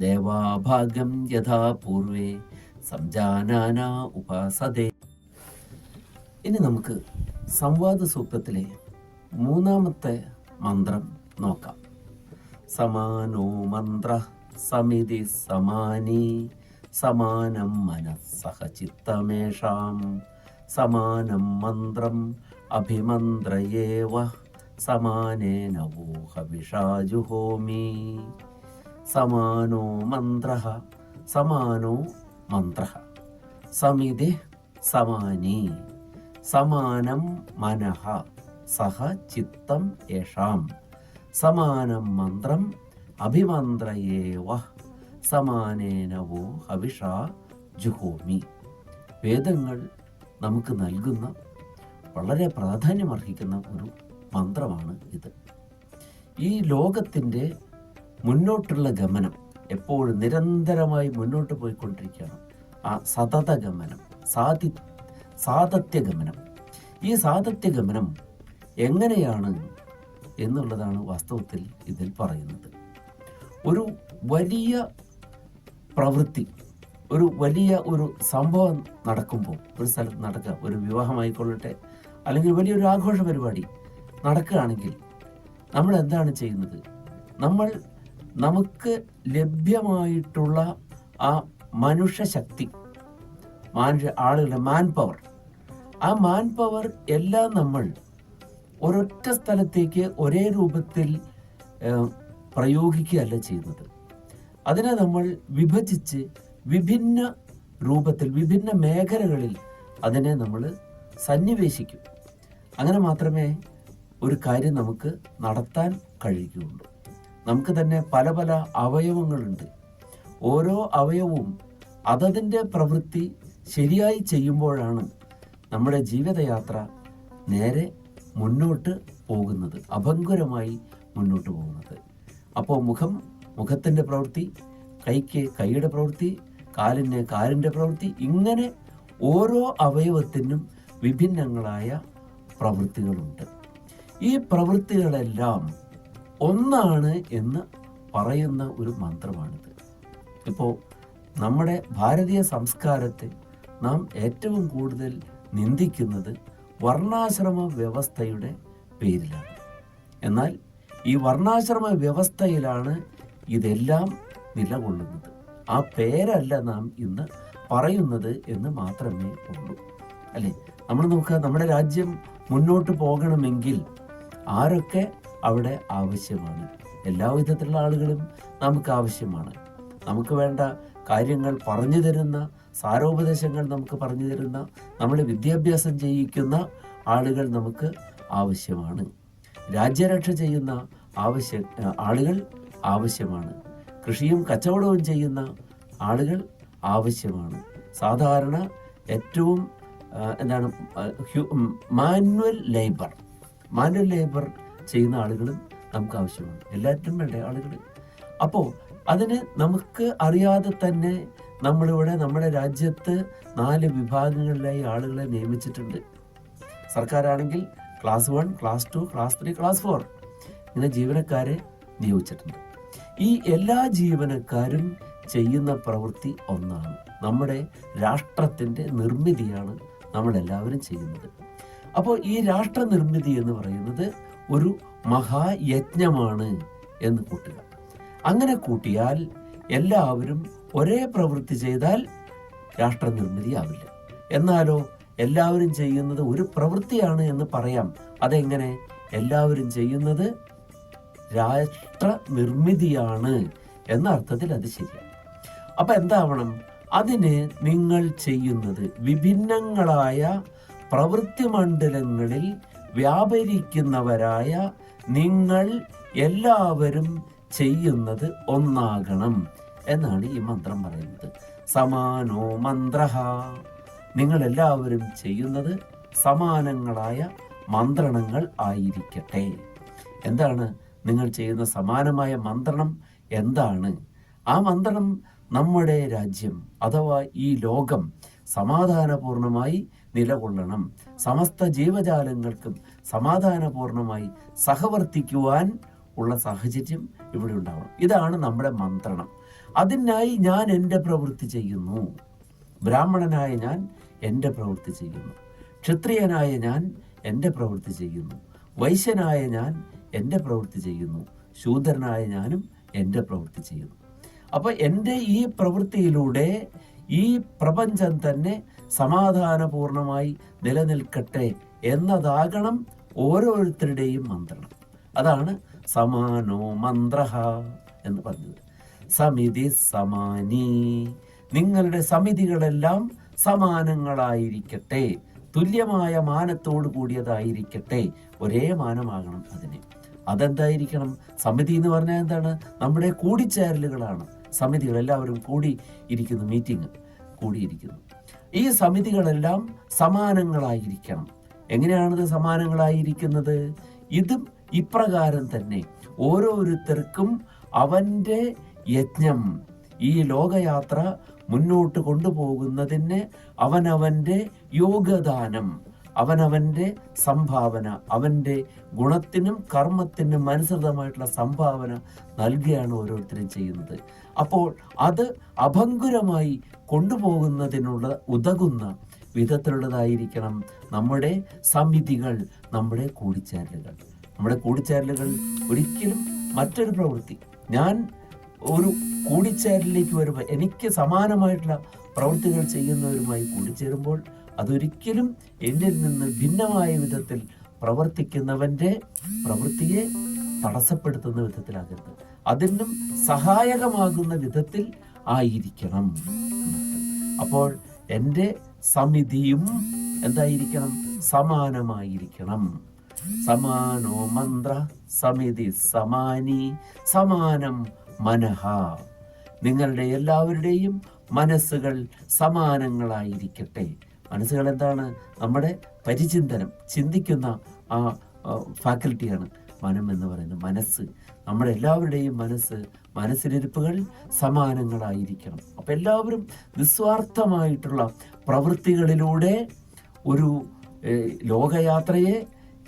ദേവാഭാഗം യഥാ പൂർവേ സംജാനാന ഉപാസതേ. ഇനി നമുക്ക് സംവാദ സൂക്തത്തിലെ 3-ാമത്തെ മന്ത്രം നോക്കാം. സമാനോ മന്ത്ര സമിതി സമാനി സമാനം മനസ്സഹ ചിത്തമേഷാം സമാനം മന്ത്രം അഭിമന്ത്രയേവ സമാനേന വോഹവിഷാ ജുഹോമി. സമാനോ മന്ത്രഃ സമാനോ മന്ത്രഃ സമിതി സമാനി സമാനം മനഃ സഹ ചിത്തം യേഷാം സമാനം മന്ത്രം അഭിമന്ത്രയേവ സമാനേന വോ ഹവിഷാ ജുഹോമി. വേദങ്ങൾ നമുക്ക് നൽകുന്ന വളരെ പ്രാധാന്യമർഹിക്കുന്ന ഒരു മന്ത്രമാണ് ഇത്. ഈ ലോകത്തിൻ്റെ മുന്നോട്ടുള്ള ഗമനം എപ്പോഴും നിരന്തരമായി മുന്നോട്ട് പോയിക്കൊണ്ടിരിക്കുകയാണ്. ആ സതതഗമനം, സാതത്യഗമനം. ഈ സാതത്യഗമനം എങ്ങനെയാണ് എന്നുള്ളതാണ് വാസ്തവത്തിൽ ഇതിൽ പറയുന്നത്. ഒരു വലിയ പ്രവൃത്തി, ഒരു വലിയ ഒരു സംഭവം നടക്കുമ്പോൾ, ഒരു സ്ഥലത്ത് നടക്കുക, ഒരു വിവാഹമായിക്കൊള്ളട്ടെ, അല്ലെങ്കിൽ വലിയൊരു ആഘോഷ പരിപാടി നടക്കുകയാണെങ്കിൽ നമ്മൾ എന്താണ് ചെയ്യുന്നത്? നമ്മൾ നമുക്ക് ലഭ്യമായിട്ടുള്ള ആ മനുഷ്യശക്തി, ആളുകളുടെ മാൻ പവർ, ആ മാൻ പവർ എല്ലാം നമ്മൾ ഒരൊറ്റ സ്ഥലത്തേക്ക് ഒരേ രൂപത്തിൽ പ്രയോഗിക്കുകയല്ല ചെയ്യുന്നത്. അതിനെ നമ്മൾ വിഭജിച്ച് വിഭിന്ന രൂപത്തിൽ, വിഭിന്ന മേഖലകളിൽ അതിനെ നമ്മൾ സന്നിവേശിക്കും. അങ്ങനെ മാത്രമേ ഒരു കാര്യം നമുക്ക് നടത്താൻ കഴിയുകയുള്ളൂ. നമുക്ക് തന്നെ പല പല അവയവങ്ങളുണ്ട്. ഓരോ അവയവവും അതതിൻ്റെ പ്രവൃത്തി ശരിയായി ചെയ്യുമ്പോഴാണ് നമ്മുടെ ജീവിതയാത്ര നേരെ മുന്നോട്ട് പോകുന്നത്, അഭംഗുരമായി മുന്നോട്ട് പോകുന്നത്. അപ്പോൾ മുഖത്തിൻ്റെ പ്രവൃത്തി, കൈക്ക് കൈയുടെ പ്രവൃത്തി, കാലിന് കാലിൻ്റെ പ്രവൃത്തി, ഇങ്ങനെ ഓരോ അവയവത്തിനും വിഭിന്നങ്ങളായ പ്രവൃത്തികളുണ്ട്. ഈ പ്രവൃത്തികളെല്ലാം ഒന്നാണ് എന്ന് പറയുന്ന ഒരു മന്ത്രമാണിത്. ഇപ്പോൾ നമ്മുടെ ഭാരതീയ സംസ്കാരത്തെ നാം ഏറ്റവും കൂടുതൽ നിന്ദിക്കുന്നത് വർണ്ണാശ്രമ വ്യവസ്ഥയുടെ പേരിലാണ്. എന്നാൽ ഈ വർണ്ണാശ്രമ വ്യവസ്ഥയിലാണ് ഇതെല്ലാം നിലകൊള്ളുന്നത്. ആ പേരല്ല നാം ഇന്ന് പറയുന്നത് എന്ന് മാത്രമേ ഉള്ളൂ, അല്ലേ? നമ്മൾ നോക്കുക, നമ്മുടെ രാജ്യം മുന്നോട്ട് പോകണമെങ്കിൽ ആരൊക്കെ അവിടെ ആവശ്യമാണ്? എല്ലാ വിധത്തിലുള്ള ആളുകളും നമുക്ക് ആവശ്യമാണ്. നമുക്ക് വേണ്ട കാര്യങ്ങൾ പറഞ്ഞു തരുന്ന, സാരോപദേശങ്ങൾ നമുക്ക് പറഞ്ഞു തരുന്ന, നമ്മളെ വിദ്യാഭ്യാസം ചെയ്യിക്കുന്ന ആളുകൾ നമുക്ക് ആവശ്യമാണ്. രാജ്യരക്ഷ ചെയ്യുന്ന ആളുകൾ ആവശ്യമാണ്. കൃഷിയും കച്ചവടവും ചെയ്യുന്ന ആളുകൾ ആവശ്യമാണ്. സാധാരണ ഏറ്റവും മാനുവൽ ലേബർ ചെയ്യുന്ന ആളുകളും നമുക്ക് ആവശ്യമാണ്. എല്ലാറ്റിനും വേണ്ടേ ആളുകൾ? അപ്പോൾ അതിന് നമുക്ക് അറിയാതെ തന്നെ നമ്മളിവിടെ നമ്മുടെ രാജ്യത്ത് 4 വിഭാഗങ്ങളിലായി ആളുകളെ നിയമിച്ചിട്ടുണ്ട്. സർക്കാരാണെങ്കിൽ ക്ലാസ് 1, ക്ലാസ് 2, ക്ലാസ് 3, ക്ലാസ് 4 ഇങ്ങനെ ജീവനക്കാരെ നിയോഗിച്ചിട്ടുണ്ട്. ഈ എല്ലാ ജീവനക്കാരും ചെയ്യുന്ന പ്രവൃത്തി ഒന്നാണ്. നമ്മുടെ രാഷ്ട്രത്തിൻ്റെ നിർമ്മിതിയാണ് നമ്മളെല്ലാവരും ചെയ്യുന്നത്. അപ്പോൾ ഈ രാഷ്ട്ര നിർമ്മിതി എന്ന് പറയുന്നത് ഒരു മഹായജ്ഞമാണ് എന്ന് കൂട്ടുക. അങ്ങനെ കൂട്ടിയാൽ എല്ലാവരും ഒരേ പ്രവൃത്തി ചെയ്താൽ രാഷ്ട്ര നിർമ്മിതി ആവില്ല. എന്നാലോ എല്ലാവരും ചെയ്യുന്നത് ഒരു പ്രവൃത്തിയാണ് എന്ന് പറയാം. അതെങ്ങനെ? എല്ലാവരും ചെയ്യുന്നത് രാഷ്ട്ര നിർമ്മിതിയാണ് എന്ന അർത്ഥത്തിൽ അത് ശരിയാണ്. അപ്പൊ എന്താവണം? അതിന് നിങ്ങൾ ചെയ്യുന്നത് വിഭിന്നങ്ങളായ പ്രവൃത്തി മണ്ഡലങ്ങളിൽ വ്യാപരിക്കുന്നവരായ നിങ്ങൾ എല്ലാവരും ചെയ്യുന്നത് ഒന്നാകണം എന്നാണ് ഈ മന്ത്രം പറയുന്നത്. സമാനോ മന്ത്രഃ, നിങ്ങൾ എല്ലാവരും ചെയ്യുന്നത് സമാനങ്ങളായ മന്ത്രണങ്ങൾ ആയിരിക്കട്ടെ. എന്താണ് നിങ്ങൾ ചെയ്യുന്ന സമാനമായ മന്ത്രണം? എന്താണ് ആ മന്ത്രണം? നമ്മുടെ രാജ്യം അഥവാ ഈ ലോകം സമാധാനപൂർണമായി നിലകൊള്ളണം, സമസ്ത ജീവജാലങ്ങൾക്കും സമാധാനപൂർണമായി സഹവർത്തിക്കുവാൻ ഉള്ള സാഹചര്യം ഇവിടെ ഉണ്ടാവണം. ഇതാണ് നമ്മുടെ മന്ത്രണം. അതിനായി ഞാൻ എൻ്റെ പ്രവൃത്തി ചെയ്യുന്നു. ബ്രാഹ്മണനായ ഞാൻ എൻ്റെ പ്രവൃത്തി ചെയ്യുന്നു, ക്ഷത്രിയനായ ഞാൻ എൻ്റെ പ്രവൃത്തി ചെയ്യുന്നു, വൈശ്യനായ ഞാൻ എൻ്റെ പ്രവൃത്തി ചെയ്യുന്നു, ശൂദ്രനായ ഞാനും എൻ്റെ പ്രവൃത്തി ചെയ്യുന്നു. അപ്പൊ എൻ്റെ ഈ പ്രവൃത്തിയിലൂടെ ഈ പ്രപഞ്ചം തന്നെ സമാധാനപൂർണമായി നിലനിൽക്കട്ടെ എന്നതാകണം ഓരോരുത്തരുടെയും മന്ത്രണം. അതാണ് സമാനോ മന്ത്രഃ എന്ന് പറഞ്ഞത്. സമിതി സമാനി, നിങ്ങളുടെ സമിതികളെല്ലാം സമാനങ്ങളായിരിക്കട്ടെ, തുല്യമായ മാനത്തോട് കൂടിയതായിരിക്കട്ടെ, ഒരേ മാനമാകണം അതിന്. അതെന്തായിരിക്കണം? സമിതി എന്ന് പറഞ്ഞാൽ എന്താണ്? നമ്മുടെ കൂടിച്ചേരലുകളാണ് സമിതികൾ. എല്ലാവരും കൂടി ഇരിക്കുന്നു, മീറ്റിംഗ് കൂടിയിരിക്കുന്നു. ഈ സമിതികളെല്ലാം സമാനങ്ങളായിരിക്കണം. എങ്ങനെയാണിത് സമാനങ്ങളായിരിക്കുന്നത്? ഇതും ഇപ്രകാരം തന്നെ ഓരോരുത്തർക്കും അവൻ്റെ യജ്ഞം, ഈ ലോകയാത്ര മുന്നോട്ട് കൊണ്ടുപോകുന്നതിന് അവനവൻ്റെ യോഗദാനം, അവനവൻ്റെ സംഭാവന, അവൻ്റെ ഗുണത്തിനും കർമ്മത്തിനും അനുസൃതമായിട്ടുള്ള സംഭാവന നൽകുകയാണ് ഓരോരുത്തരും ചെയ്യുന്നത്. അപ്പോൾ അത് അഭംഗുരമായി കൊണ്ടുപോകുന്നതിനുള്ള ഉതകുന്ന വിധത്തിലുള്ളതായിരിക്കണം നമ്മുടെ സമിതികൾ, നമ്മുടെ കൂടിച്ചേരലുകൾ. നമ്മുടെ കൂടിച്ചേരലുകൾ ഒരിക്കലും മറ്റൊരു പ്രവൃത്തി, ഞാൻ ഒരു കൂടിച്ചേരലിലേക്ക് വരുമ്പോൾ എനിക്ക് സമാനമായിട്ടുള്ള പ്രവൃത്തികൾ ചെയ്യുന്നവരുമായി കൂടിച്ചേരുമ്പോൾ അതൊരിക്കലും എന്നിൽ നിന്ന് ഭിന്നമായ വിധത്തിൽ പ്രവർത്തിക്കുന്നവന്റെ പ്രവൃത്തിയെ തടസ്സപ്പെടുത്തുന്ന വിധത്തിലാകരുത്, അതിനും സഹായകമാകുന്ന വിധത്തിൽ ആയിരിക്കണം. അപ്പോൾ എൻ്റെ സമിതിയും എന്തായിരിക്കണം? സമാനമായിരിക്കണം. സമാനോ മന്ത്ര സമിതി സമാനി സമാനം മനഃ, നിങ്ങളുടെ എല്ലാവരുടെയും മനസ്സുകൾ സമാനങ്ങളായിരിക്കട്ടെ. മനസ്സുകൾ എന്താണ്? നമ്മുടെ പരിചിന്തനം, ചിന്തിക്കുന്ന ആ ഫാക്കൽറ്റിയാണ് മനം എന്ന് പറയുന്നത്. മനസ്സ്, നമ്മുടെ എല്ലാവരുടെയും മനസ്സിലിരിപ്പുകൾ സമാനങ്ങളായിരിക്കണം. അപ്പം എല്ലാവരും നിസ്വാർത്ഥമായിട്ടുള്ള പ്രവൃത്തികളിലൂടെ ഒരു ലോകയാത്രയെ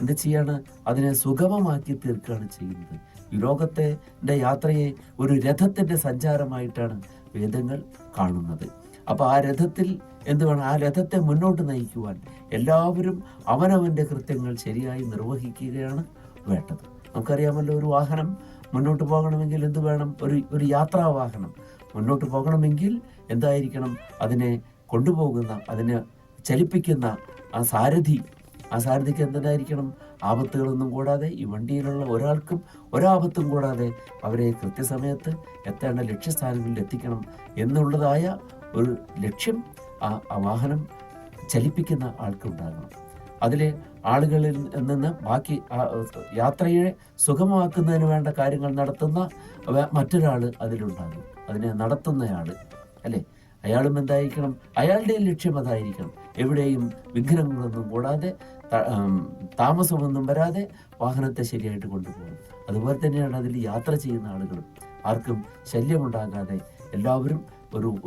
എന്ത് ചെയ്യാണ്? അതിനെ സുഗമമാക്കി തീർക്കുകയാണ് ചെയ്യുന്നത്. ഈ ലോകത്തിന്റെ യാത്രയെ ഒരു രഥത്തിന്റെ സഞ്ചാരമായിട്ടാണ് വേദങ്ങൾ കാണുന്നത്. അപ്പൊ ആ രഥത്തിൽ എന്ത് വേണം? ആ രഥത്തെ മുന്നോട്ട് നയിക്കുവാൻ എല്ലാവരും അവനവന്റെ കൃത്യങ്ങൾ ശരിയായി നിർവഹിക്കുകയാണ് വേണ്ടത്. നമുക്കറിയാമല്ലോ, ഒരു വാഹനം മുന്നോട്ട് പോകണമെങ്കിൽ എന്ത് വേണം? ഒരു യാത്രാവാഹനം മുന്നോട്ട് പോകണമെങ്കിൽ എന്തായിരിക്കണം? അതിനെ കൊണ്ടുപോകുന്ന, അതിനെ ചലിപ്പിക്കുന്ന ആ സാരഥിക്ക് എന്തായിരിക്കണം? ആപത്തുകളൊന്നും കൂടാതെ, ഈ വണ്ടിയിലുള്ള ഒരാൾക്കും ഒരാപത്തും കൂടാതെ അവരെ കൃത്യസമയത്ത് എത്തേണ്ട ലക്ഷ്യസ്ഥാനങ്ങളിൽ എത്തിക്കണം എന്നുള്ളതായ ഒരു ലക്ഷ്യം ആ വാഹനം ചലിപ്പിക്കുന്ന ആൾക്കുണ്ടാകണം. അതിലെ ആളുകളിൽ നിന്ന് ബാക്കി യാത്രയെ സുഗമമാക്കുന്നതിന് വേണ്ട കാര്യങ്ങൾ നടത്തുന്ന മറ്റൊരാൾ അതിലുണ്ടാകും, അതിനെ നടത്തുന്നയാൾ, അല്ലേ? അയാളും എന്തായിരിക്കണം, അയാളുടെ ലക്ഷ്യം അതായിരിക്കണം. എവിടെയും വിഘ്നങ്ങളൊന്നും കൂടാതെ താമസമൊന്നും വരാതെ വാഹനത്തെ ശരിയായിട്ട് കൊണ്ടുപോകും. അതുപോലെ തന്നെയാണ് അതിൽ യാത്ര ചെയ്യുന്ന ആളുകളും. ആർക്കും ശല്യമുണ്ടാകാതെ എല്ലാവരും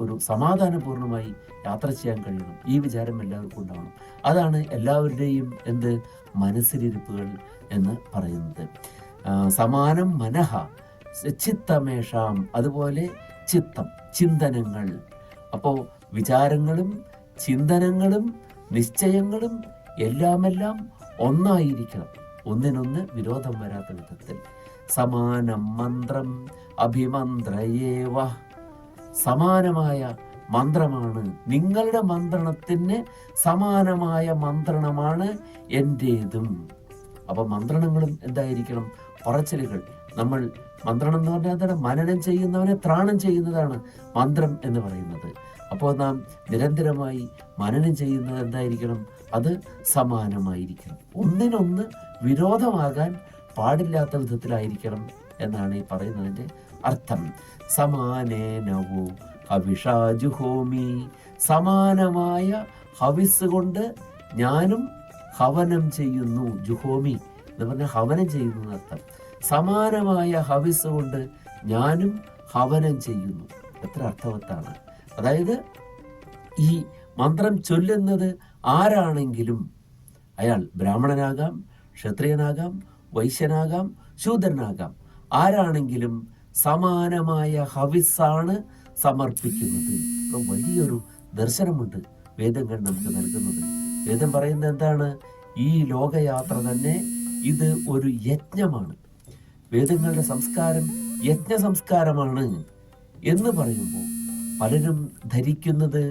ഒരു സമാധാനപൂർണ്ണമായി യാത്ര ചെയ്യാൻ കഴിയണം. ഈ വിചാരം എല്ലാവർക്കും ഉണ്ടാവണം. അതാണ് എല്ലാവരുടെയും മനസ്സിലിരിപ്പുകൾ എന്ന് പറയുന്നത്. സമാനം മനഃ ചിത്തമേഷാം, അതുപോലെ ചിത്തം, ചിന്തനങ്ങൾ. അപ്പോൾ വിചാരങ്ങളും ചിന്തനങ്ങളും നിശ്ചയങ്ങളും എല്ലാം ഒന്നായിരിക്കണം, ഒന്നിനൊന്ന് വിരോധം വരാത്ത വിധത്തിൽ. സമാനം മന്ത്രം അഭിമന്ത്രയേവ, സമാനമായ മന്ത്രമാണ് നിങ്ങളുടെ മന്ത്രണത്തിന്, സമാനമായ മന്ത്രണമാണ് എൻ്റേതും. അപ്പൊ മന്ത്രണങ്ങളും എന്തായിരിക്കണം? പറച്ചിലുകൾ. നമ്മൾ മന്ത്രണം എന്ന് പറഞ്ഞാൽ എന്താണ്? മനനം ചെയ്യുന്നവനെ ത്രാണം ചെയ്യുന്നതാണ് മന്ത്രം എന്ന് പറയുന്നത്. അപ്പോൾ നാം നിരന്തരമായി മനനം ചെയ്യുന്നത് എന്തായിരിക്കണം? അത് സമാനമായിരിക്കണം, ഒന്നിനൊന്ന് വിരോധമാകാൻ പാടില്ലാത്ത വിധത്തിലായിരിക്കണം എന്നാണ് ഈ പറയുന്നതിൻ്റെ അർത്ഥം. സമാനേനവോ ഹവിഷാജുഹോമി, സമാനമായ ഹവിസ് കൊണ്ട് ഞാനും ഹവനം ചെയ്യുന്നു. ജുഹോമി എന്ന് പറഞ്ഞാൽ ഹവനം ചെയ്യുന്നു എന്നർത്ഥം. സമാനമായ ഹവിസ് കൊണ്ട് ഞാനും ഹവനം ചെയ്യുന്നു. എത്ര അർത്ഥവത്താണ്! അതായത് ഈ മന്ത്രം ചൊല്ലുന്നത് ആരാണെങ്കിലും, അയാൾ ബ്രാഹ്മണനാകാം, ക്ഷത്രിയനാകാം, വൈശ്യനാകാം, ശൂദ്രനാകാം, ആരാണെങ്കിലും സമാനമായ ഹവിസാണ് സമർപ്പിക്കുന്നത്. വലിയൊരു ദർശനമുണ്ട് വേദങ്ങൾ നമുക്ക് നൽകുന്നത്. വേദം പറയുന്നത് എന്താണ്? ഈ ലോകയാത്ര തന്നെ ഇത് ഒരു യജ്ഞമാണ്. വേദങ്ങളുടെ സംസ്കാരം യജ്ഞ സംസ്കാരമാണ് എന്ന് പറയുമ്പോൾ പലരും ധരിക്കുന്നത്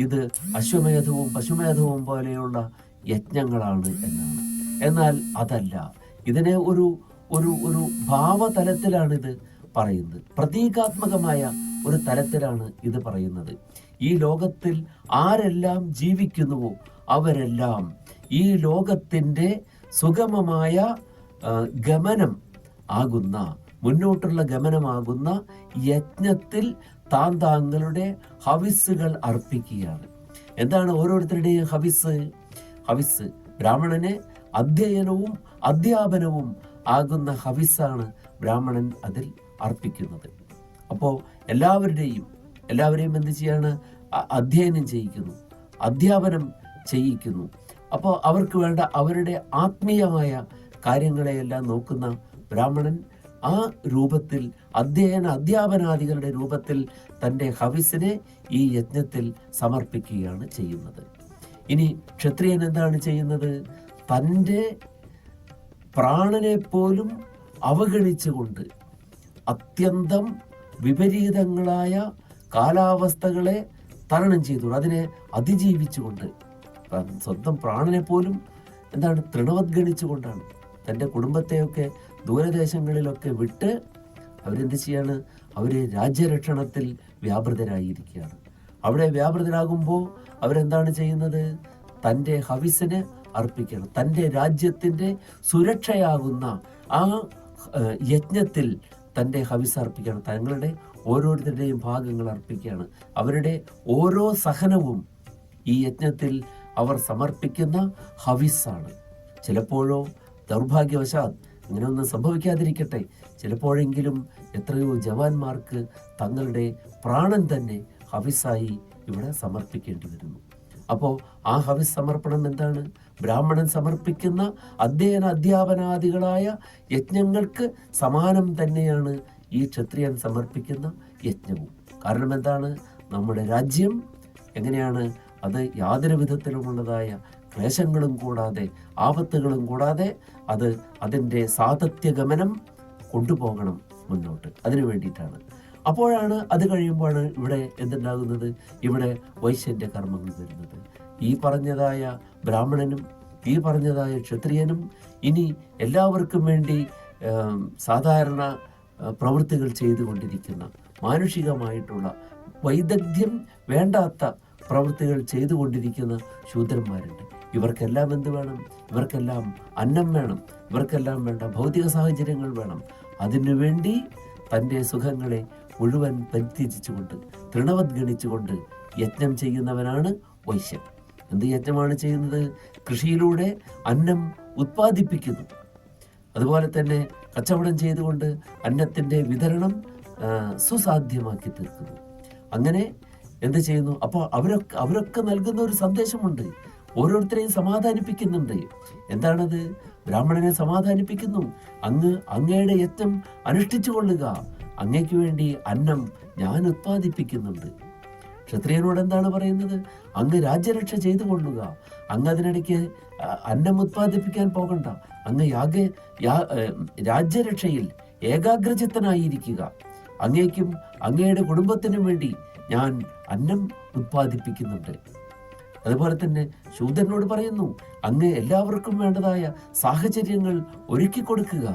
ഇത് അശ്വമേധവും പശുമേധവും പോലെയുള്ള യജ്ഞങ്ങളാണ് എന്നാണ്. എന്നാൽ അതല്ല. ഇതിനെ ഒരു ഒരു ഒരു ഭാവതലത്തിലാണ് ഇത് പറയുന്നത്, പ്രതീകാത്മകമായ ഒരു തലത്തിലാണ് ഇത് പറയുന്നത്. ഈ ലോകത്തിൽ ആരെല്ലാം ജീവിക്കുന്നുവോ അവരെല്ലാം ഈ ലോകത്തിൻ്റെ സുഗമമായ ഗമനം ആകുന്ന, മുന്നോട്ടുള്ള ഗമനമാകുന്ന യജ്ഞത്തിൽ താങ്കളുടെ ഹവിസ്സുകൾ അർപ്പിക്കുകയാണ്. എന്താണ് ഓരോരുത്തരുടെയും ഹവിസ്? ഹവിസ് ബ്രാഹ്മണന് അധ്യയനവും അധ്യാപനവും ആകുന്ന ഹവിസ്സാണ് ബ്രാഹ്മണൻ അതിൽ അർപ്പിക്കുന്നത്. അപ്പോൾ എല്ലാവരെയും എന്ത് ചെയ്യാണ്? അധ്യയനം ചെയ്യിക്കുന്നു, അധ്യാപനം ചെയ്യിക്കുന്നു. അപ്പോൾ അവർക്ക് വേണ്ട അവരുടെ ആത്മീയമായ കാര്യങ്ങളെയെല്ലാം നോക്കുന്ന ബ്രാഹ്മണൻ ആ രൂപത്തിൽ അധ്യാപനാദികളുടെ രൂപത്തിൽ തൻ്റെ ഹവിസിനെ ഈ യജ്ഞത്തിൽ സമർപ്പിക്കുകയാണ് ചെയ്യുന്നത്. ഇനി ക്ഷത്രിയൻ എന്താണ് ചെയ്യുന്നത്? തൻ്റെ പ്രാണനെ പോലും അവഗണിച്ചുകൊണ്ട്, അത്യന്തം വിപരീതങ്ങളായ കാലാവസ്ഥകളെ തരണം ചെയ്തുകൊണ്ട്, അതിനെ അതിജീവിച്ചുകൊണ്ട്, സ്വന്തം പ്രാണനെ പോലും തൃണവത്ഗണിച്ചുകൊണ്ടാണ് തൻ്റെ കുടുംബത്തെയൊക്കെ ദൂരദേശങ്ങളിലൊക്കെ വിട്ട് അവരെന്ത് ചെയ്യാണ്? അവർ രാജ്യരക്ഷണത്തിൽ വ്യാപൃതരായിരിക്കുകയാണ്. അവിടെ വ്യാപൃതരാകുമ്പോൾ അവരെന്താണ് ചെയ്യുന്നത്? തൻ്റെ ഹവിസിനെ അർപ്പിക്കണം. തൻ്റെ രാജ്യത്തിൻ്റെ സുരക്ഷയാകുന്ന ആ യജ്ഞത്തിൽ തൻ്റെ ഹവിസ് അർപ്പിക്കണം. തങ്ങളുടെ ഓരോരുത്തരുടെയും ഭാഗങ്ങൾ അർപ്പിക്കുകയാണ്. അവരുടെ ഓരോ സഹനവും ഈ യജ്ഞത്തിൽ അവർ സമർപ്പിക്കുന്ന ഹവിസാണ്. ചിലപ്പോഴോ ദൗർഭാഗ്യവശാൽ അങ്ങനെയൊന്നും സംഭവിക്കാതിരിക്കട്ടെ, ചിലപ്പോഴെങ്കിലും എത്രയോ ജവാന്മാർക്ക് തങ്ങളുടെ പ്രാണൻ തന്നെ ഹവിസായി ഇവിടെ സമർപ്പിക്കേണ്ടി വരുന്നു. അപ്പോൾ ആ ഹവിസ് സമർപ്പണം എന്താണ്? ബ്രാഹ്മണൻ സമർപ്പിക്കുന്ന അധ്യാപനാദികളായ യജ്ഞങ്ങൾക്ക് സമാനം തന്നെയാണ് ഈ ക്ഷത്രിയൻ സമർപ്പിക്കുന്ന യജ്ഞവും. കാരണം എന്താണ്? നമ്മുടെ രാജ്യം എങ്ങനെയാണ്? അത് യാതൊരു വിധത്തിലുമുള്ളതായ ക്ലേശങ്ങളും കൂടാതെ, ആപത്തുകളും കൂടാതെ അത് അതിൻ്റെ സാതത്യഗമനം കൊണ്ടുപോകണം മുന്നോട്ട്. അതിനു വേണ്ടിയിട്ടാണ്. അപ്പോഴാണ്, അത് കഴിയുമ്പോഴാണ് ഇവിടെ എന്തുണ്ടാകുന്നത്? ഇവിടെ വൈശ്യന്റെ കർമ്മങ്ങൾ വരുന്നത്. ഈ പറഞ്ഞതായ ബ്രാഹ്മണനും ഈ പറഞ്ഞതായ ക്ഷത്രിയനും ഇനി എല്ലാവർക്കും വേണ്ടി സാധാരണ പ്രവൃത്തികൾ ചെയ്തുകൊണ്ടിരിക്കുന്ന, മാനുഷികമായിട്ടുള്ള വൈദഗ്ധ്യം വേണ്ടാത്ത പ്രവൃത്തികൾ ചെയ്തുകൊണ്ടിരിക്കുന്ന ശൂദ്രന്മാരുണ്ട്. ഇവർക്കെല്ലാം എന്ത് വേണം? ഇവർക്കെല്ലാം അന്നം വേണം, ഇവർക്കെല്ലാം വേണ്ട ഭൗതിക സാഹചര്യങ്ങൾ വേണം. അതിനുവേണ്ടി തൻ്റെ സുഖങ്ങളെ മുഴുവൻ പരിത്യജിച്ചുകൊണ്ട്, തൃണവത്ഗണിച്ചുകൊണ്ട് യജ്ഞം ചെയ്യുന്നവനാണ് വൈശ്യൻ. എന്ത് യജ്ഞമാണ് ചെയ്യുന്നത്? കൃഷിയിലൂടെ അന്നം ഉത്പാദിപ്പിക്കുന്നു. അതുപോലെ തന്നെ കച്ചവടം ചെയ്തുകൊണ്ട് അന്നത്തിൻ്റെ വിതരണം സുസാധ്യമാക്കി തീർക്കുന്നു. അങ്ങനെ എന്ത് ചെയ്യുന്നു? അപ്പോൾ അവരൊക്കെ നൽകുന്ന ഒരു സന്ദേശമുണ്ട്, ഓരോരുത്തരെയും സമാധാനിപ്പിക്കുന്നുണ്ട്. എന്താണത്? ബ്രാഹ്മണനെ സമാധാനിപ്പിക്കുന്നു. അങ്ങയുടെ യജ്ഞം അനുഷ്ഠിച്ചു കൊള്ളുക, അങ്ങയ്ക്ക് വേണ്ടി അന്നം ഞാൻ ഉത്പാദിപ്പിക്കുന്നുണ്ട്. ക്ഷത്രിയനോട് എന്താണ് പറയുന്നത്? അങ്ങ് രാജ്യരക്ഷ ചെയ്തു കൊള്ളുക, അങ്ങ് അതിനിടയ്ക്ക് അന്നം ഉത്പാദിപ്പിക്കാൻ പോകണ്ട, അങ്ങ് രാജ്യരക്ഷയിൽ ഏകാഗ്രചിത്തനായിരിക്കുക, അങ്ങേക്കും അങ്ങയുടെ കുടുംബത്തിനും വേണ്ടി ഞാൻ അന്നം ഉത്പാദിപ്പിക്കുന്നുണ്ട്. അതുപോലെ തന്നെ ശൂദ്രനോട് പറയുന്നു, അങ്ങ് എല്ലാവർക്കും വേണ്ടതായ സാഹചര്യങ്ങൾ ഒരുക്കി കൊടുക്കുക,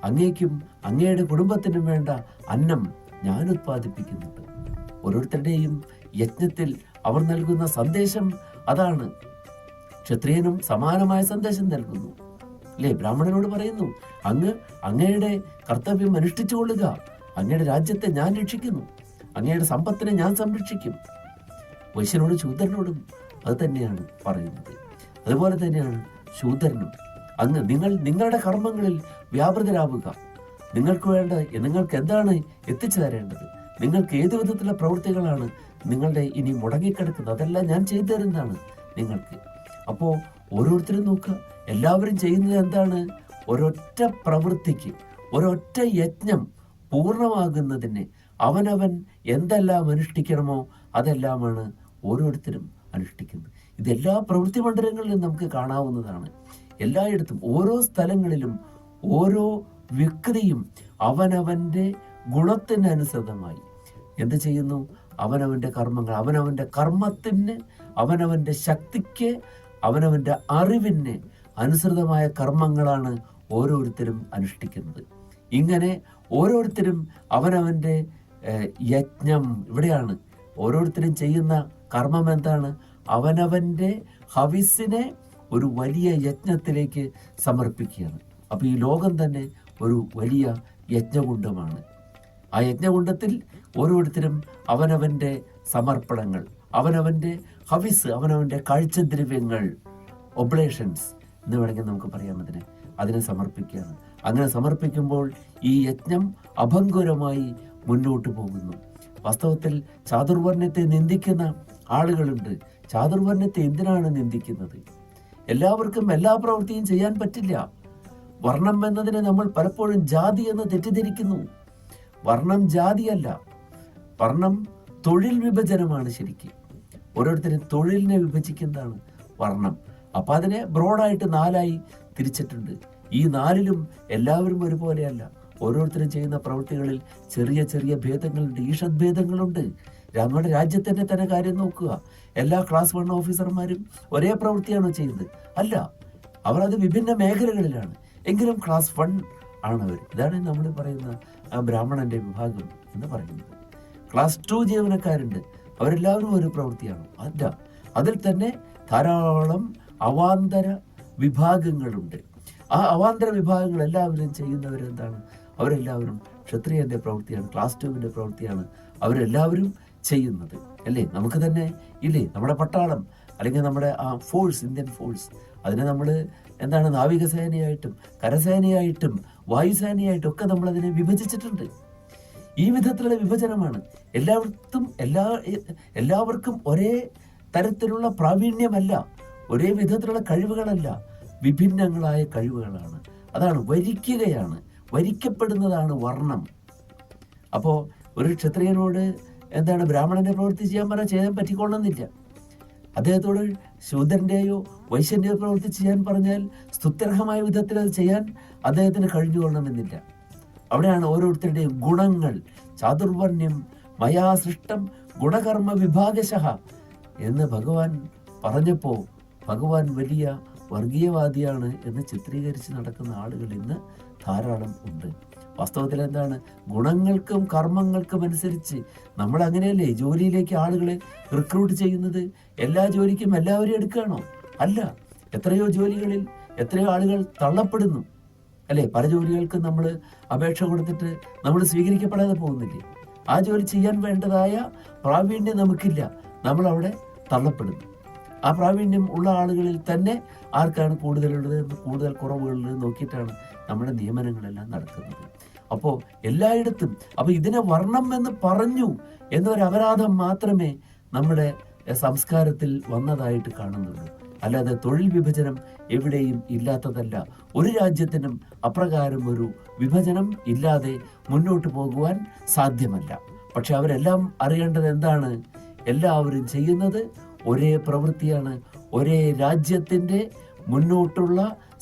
അങ്ങേക്കും അങ്ങയുടെ കുടുംബത്തിനും വേണ്ട അന്നം ഞാൻ ഉത്പാദിപ്പിക്കുന്നുണ്ട്. ഓരോരുത്തരുടെയും യജ്ഞത്തിൽ അവർ നൽകുന്ന സന്ദേശം അതാണ്. ക്ഷത്രിയനും സമാനമായ സന്ദേശം നൽകുന്നു അല്ലേ? ബ്രാഹ്മണനോട് പറയുന്നു, അങ്ങയുടെ കർത്തവ്യം അനുഷ്ഠിച്ചു കൊള്ളുക, അങ്ങയുടെ രാജ്യത്തെ ഞാൻ രക്ഷിക്കുന്നു, അങ്ങയുടെ സമ്പത്തിനെ ഞാൻ സംരക്ഷിക്കും. വൈശ്യനോടും ശൂദ്രനോടും അത് തന്നെയാണ് പറയുന്നത്. അതുപോലെ തന്നെയാണ് ശൂദ്രനും. നിങ്ങളുടെ കർമ്മങ്ങളിൽ വ്യാപൃതരാവുക, നിങ്ങൾക്ക് എന്താണ് എത്തിച്ചു തരേണ്ടത്, നിങ്ങൾക്ക് ഏത് വിധത്തിലുള്ള പ്രവൃത്തികളാണ് നിങ്ങളുടെ ഇനി മുടങ്ങിക്കിടക്കുന്നത്, അതെല്ലാം ഞാൻ ചെയ്തു തരുന്നതാണ് നിങ്ങൾക്ക്. അപ്പോൾ ഓരോരുത്തരും നോക്കുക, എല്ലാവരും ചെയ്യുന്നത് എന്താണ്? ഒരൊറ്റ പ്രവൃത്തിക്ക്, ഒരൊറ്റ യജ്ഞം പൂർണ്ണമാകുന്നതിന് അവനവൻ എന്തെല്ലാം അനുഷ്ഠിക്കണമോ അതെല്ലാമാണ് ഓരോരുത്തരും അനുഷ്ഠിക്കുന്നത്. ഇതെല്ലാ പ്രവൃത്തി മണ്ഡലങ്ങളിലും നമുക്ക് കാണാവുന്നതാണ്. എല്ലായിടത്തും ഓരോ സ്ഥലങ്ങളിലും ഓരോ വ്യക്തിയും അവനവൻ്റെ ഗുണത്തിനനുസൃതമായി എന്ത് ചെയ്യുന്നു? അവനവൻ്റെ കർമ്മങ്ങൾ, അവനവൻ്റെ കർമ്മത്തിന്, അവനവൻ്റെ ശക്തിക്ക്, അവനവൻ്റെ അറിവിന് അനുസൃതമായ കർമ്മങ്ങളാണ് ഓരോരുത്തരും അനുഷ്ഠിക്കുന്നത്. ഇങ്ങനെ ഓരോരുത്തരും അവനവൻ്റെ യജ്ഞം, ഇവിടെയാണ് ഓരോരുത്തരും ചെയ്യുന്ന കർമ്മം എന്താണ്? അവനവൻ്റെ ഹവിസിനെ ഒരു വലിയ യജ്ഞത്തിലേക്ക് സമർപ്പിക്കുകയാണ്. അപ്പോൾ ഈ ലോകം തന്നെ ഒരു വലിയ യജ്ഞകുണ്ഡമാണ്. ആ യജ്ഞകുണ്ഡത്തിൽ ഓരോരുത്തരും അവനവൻ്റെ സമർപ്പണങ്ങൾ, അവനവൻ്റെ ഹവിസ്, അവനവൻ്റെ കാഴ്ചദ്രവ്യങ്ങൾ, ഒബ്ലേഷൻസ് എന്ന് വേണമെങ്കിൽ നമുക്ക് പറയാം, അതിനെ സമർപ്പിക്കുകയാണ്. അങ്ങനെ സമർപ്പിക്കുമ്പോൾ ഈ യജ്ഞം അഭംഗുരമായി മുന്നോട്ട് പോകുന്നു. വാസ്തവത്തിൽ ചാതുർവർണ്ണത്തെ നിന്ദിക്കുന്ന ആളുകളുണ്ട്. ചാതുർവർണ്ണത്തെ എന്തിനാണ് നിന്ദിക്കുന്നത്? എല്ലാവർക്കും എല്ലാ പ്രവൃത്തിയും ചെയ്യാൻ പറ്റില്ല. വർണ്ണം എന്നതിനെ നമ്മൾ പലപ്പോഴും ജാതി എന്ന് തെറ്റിദ്ധരിക്കുന്നു. വർണ്ണം ജാതിയല്ല, വർണ്ണം തൊഴിൽ വിഭജനമാണ്. ശരിക്കും ഓരോരുത്തരും തൊഴിലിനെ വിഭജിക്കുന്നതാണ് വർണ്ണം. അപ്പൊ അതിനെ ബ്രോഡായിട്ട് 4ആയി തിരിച്ചിട്ടുണ്ട്. ഈ 4ലും എല്ലാവരും ഒരുപോലെയല്ല. ഓരോരുത്തരും ചെയ്യുന്ന പ്രവൃത്തികളിൽ ചെറിയ ചെറിയ ഭേദങ്ങളുണ്ട്, ഈഷദ്ഭേദങ്ങളുണ്ട്. നമ്മുടെ രാജ്യത്തിന്റെ തന്നെ കാര്യം നോക്കുക, എല്ലാ ക്ലാസ് 1 ഓഫീസർമാരും ഒരേ പ്രവൃത്തിയാണോ ചെയ്യുന്നത്? അല്ല, അവർ അത് വിഭിന്ന മേഖലകളിലാണ്. എങ്കിലും ക്ലാസ് 1 ആണവർ. ഇതാണ് നമ്മൾ പറയുന്ന ബ്രാഹ്മണന്റെ വിഭാഗം എന്ന് പറയുന്നത്. ക്ലാസ് 2 ജീവനക്കാരുണ്ട്, അവരെല്ലാവരും ഒരു പ്രവൃത്തിയാണോ? അല്ല, അതിൽ തന്നെ ധാരാളം അവാന്തര വിഭാഗങ്ങളുണ്ട്. ആ അവാന്തര വിഭാഗങ്ങൾ എല്ലാവരും ചെയ്യുന്നവരെന്താണ്? അവരെല്ലാവരും ക്ഷത്രിയന്റെ പ്രവൃത്തിയാണ്, ക്ലാസ് 2വിന്റെ പ്രവൃത്തിയാണ് അവരെല്ലാവരും ചെയ്യുന്നത് അല്ലേ? നമുക്ക് തന്നെ ഇല്ലേ നമ്മുടെ പട്ടാളം, അല്ലെങ്കിൽ നമ്മുടെ ആ ഫോഴ്സ്, ഇന്ത്യൻ ഫോഴ്സ്, അതിനെ നമ്മൾ എന്താണ് നാവികസേനയായിട്ടും കരസേനയായിട്ടും വായുസേനയായിട്ടും ഒക്കെ നമ്മളതിനെ വിഭജിച്ചിട്ടുണ്ട്. ഈ വിധത്തിലുള്ള വിഭജനമാണ്. എല്ലാവർക്കും ഒരേ തരത്തിലുള്ള പ്രാവീണ്യമല്ല, ഒരേ വിധത്തിലുള്ള കഴിവുകളല്ല, വിഭിന്നങ്ങളായ കഴിവുകളാണ്. അതാണ് വരിക്കുകയാണ്, വരിക്കപ്പെടുന്നതാണ് വർണ്ണം. അപ്പോൾ ഒരു ക്ഷത്രിയനോട് എന്താണ് ബ്രാഹ്മണന്റെ പ്രവൃത്തി ചെയ്യാൻ പറ്റിക്കൊള്ളുന്നില്ല. അദ്ദേഹത്തോട് ശൂദ്രന്റെയോ വൈശ്യന്റെയോ പ്രവൃത്തി ചെയ്യാൻ പറഞ്ഞാൽ സ്തുത്യർഹമായ വിധത്തിൽ അത് ചെയ്യാൻ അദ്ദേഹത്തിന് കഴിഞ്ഞുകൊള്ളണമെന്നില്ല. അവിടെയാണ് ഓരോരുത്തരുടെയും ഗുണങ്ങൾ. ചാതുർവർണ്ണ്യം മയാ സൃഷ്ടം ഗുണകർമ്മ വിഭാഗശഃ എന്ന് ഭഗവാൻ പറഞ്ഞപ്പോൾ ഭഗവാൻ വലിയ വർഗീയവാദിയാണ് എന്ന് ചിത്രീകരിച്ച് നടക്കുന്ന ആളുകൾ ഇന്ന് ധാരാളം ഉണ്ട്. വാസ്തവത്തിൽ എന്താണ്? ഗുണങ്ങൾക്കും കർമ്മങ്ങൾക്കും അനുസരിച്ച് നമ്മൾ അങ്ങനെയല്ലേ ജോലിയിലേക്ക് ആളുകളെ റിക്രൂട്ട് ചെയ്യുന്നത്? എല്ലാ ജോലിക്കും എല്ലാവരെയും എടുക്കുകയാണോ? അല്ല. എത്രയോ ജോലികളിൽ എത്രയോ ആളുകൾ തള്ളപ്പെടുന്നു അല്ലേ? പല ജോലികൾക്കും നമ്മൾ അപേക്ഷ കൊടുത്തിട്ട് നമ്മൾ സ്വീകരിക്കപ്പെടാതെ പോകുന്നില്ലേ? ആ ജോലി ചെയ്യാൻ വേണ്ടതായ പ്രാവീണ്യം നമുക്കില്ല. നമ്മളവിടെ തള്ളപ്പെടുന്നു. ആ പ്രാവീണ്യം ഉള്ള ആളുകളിൽ തന്നെ ആർക്കാണ് കൂടുതലുള്ളത് എന്ന് കൂടുതൽ കുറവുകളിൽ നോക്കിയിട്ടാണ് നമ്മുടെ നിയമനങ്ങളെല്ലാം നടക്കുന്നത്. അപ്പോൾ എല്ലായിടത്തും ഇതിനെ വർണ്ണം എന്ന് പറഞ്ഞു എന്നൊരു അപരാധം മാത്രമേ നമ്മുടെ സംസ്കാരത്തിൽ വന്നതായിട്ട് കാണുന്നുള്ളൂ. അല്ലാതെ തൊഴിൽ വിഭജനം എവിടെയും ഇല്ലാത്തതല്ല. ഒരു രാജ്യത്തിനും അപ്രകാരം ഒരു വിഭജനം ഇല്ലാതെ മുന്നോട്ട് പോകുവാൻ സാധ്യമല്ല. പക്ഷെ അവരെല്ലാം അറിയേണ്ടത് എന്താണ്? എല്ലാവരും ചെയ്യുന്നത് ഒരേ പ്രവൃത്തിയാണ്. ഒരേ രാജ്യത്തിൻ്റെ മുന്നോട്ടുള്ള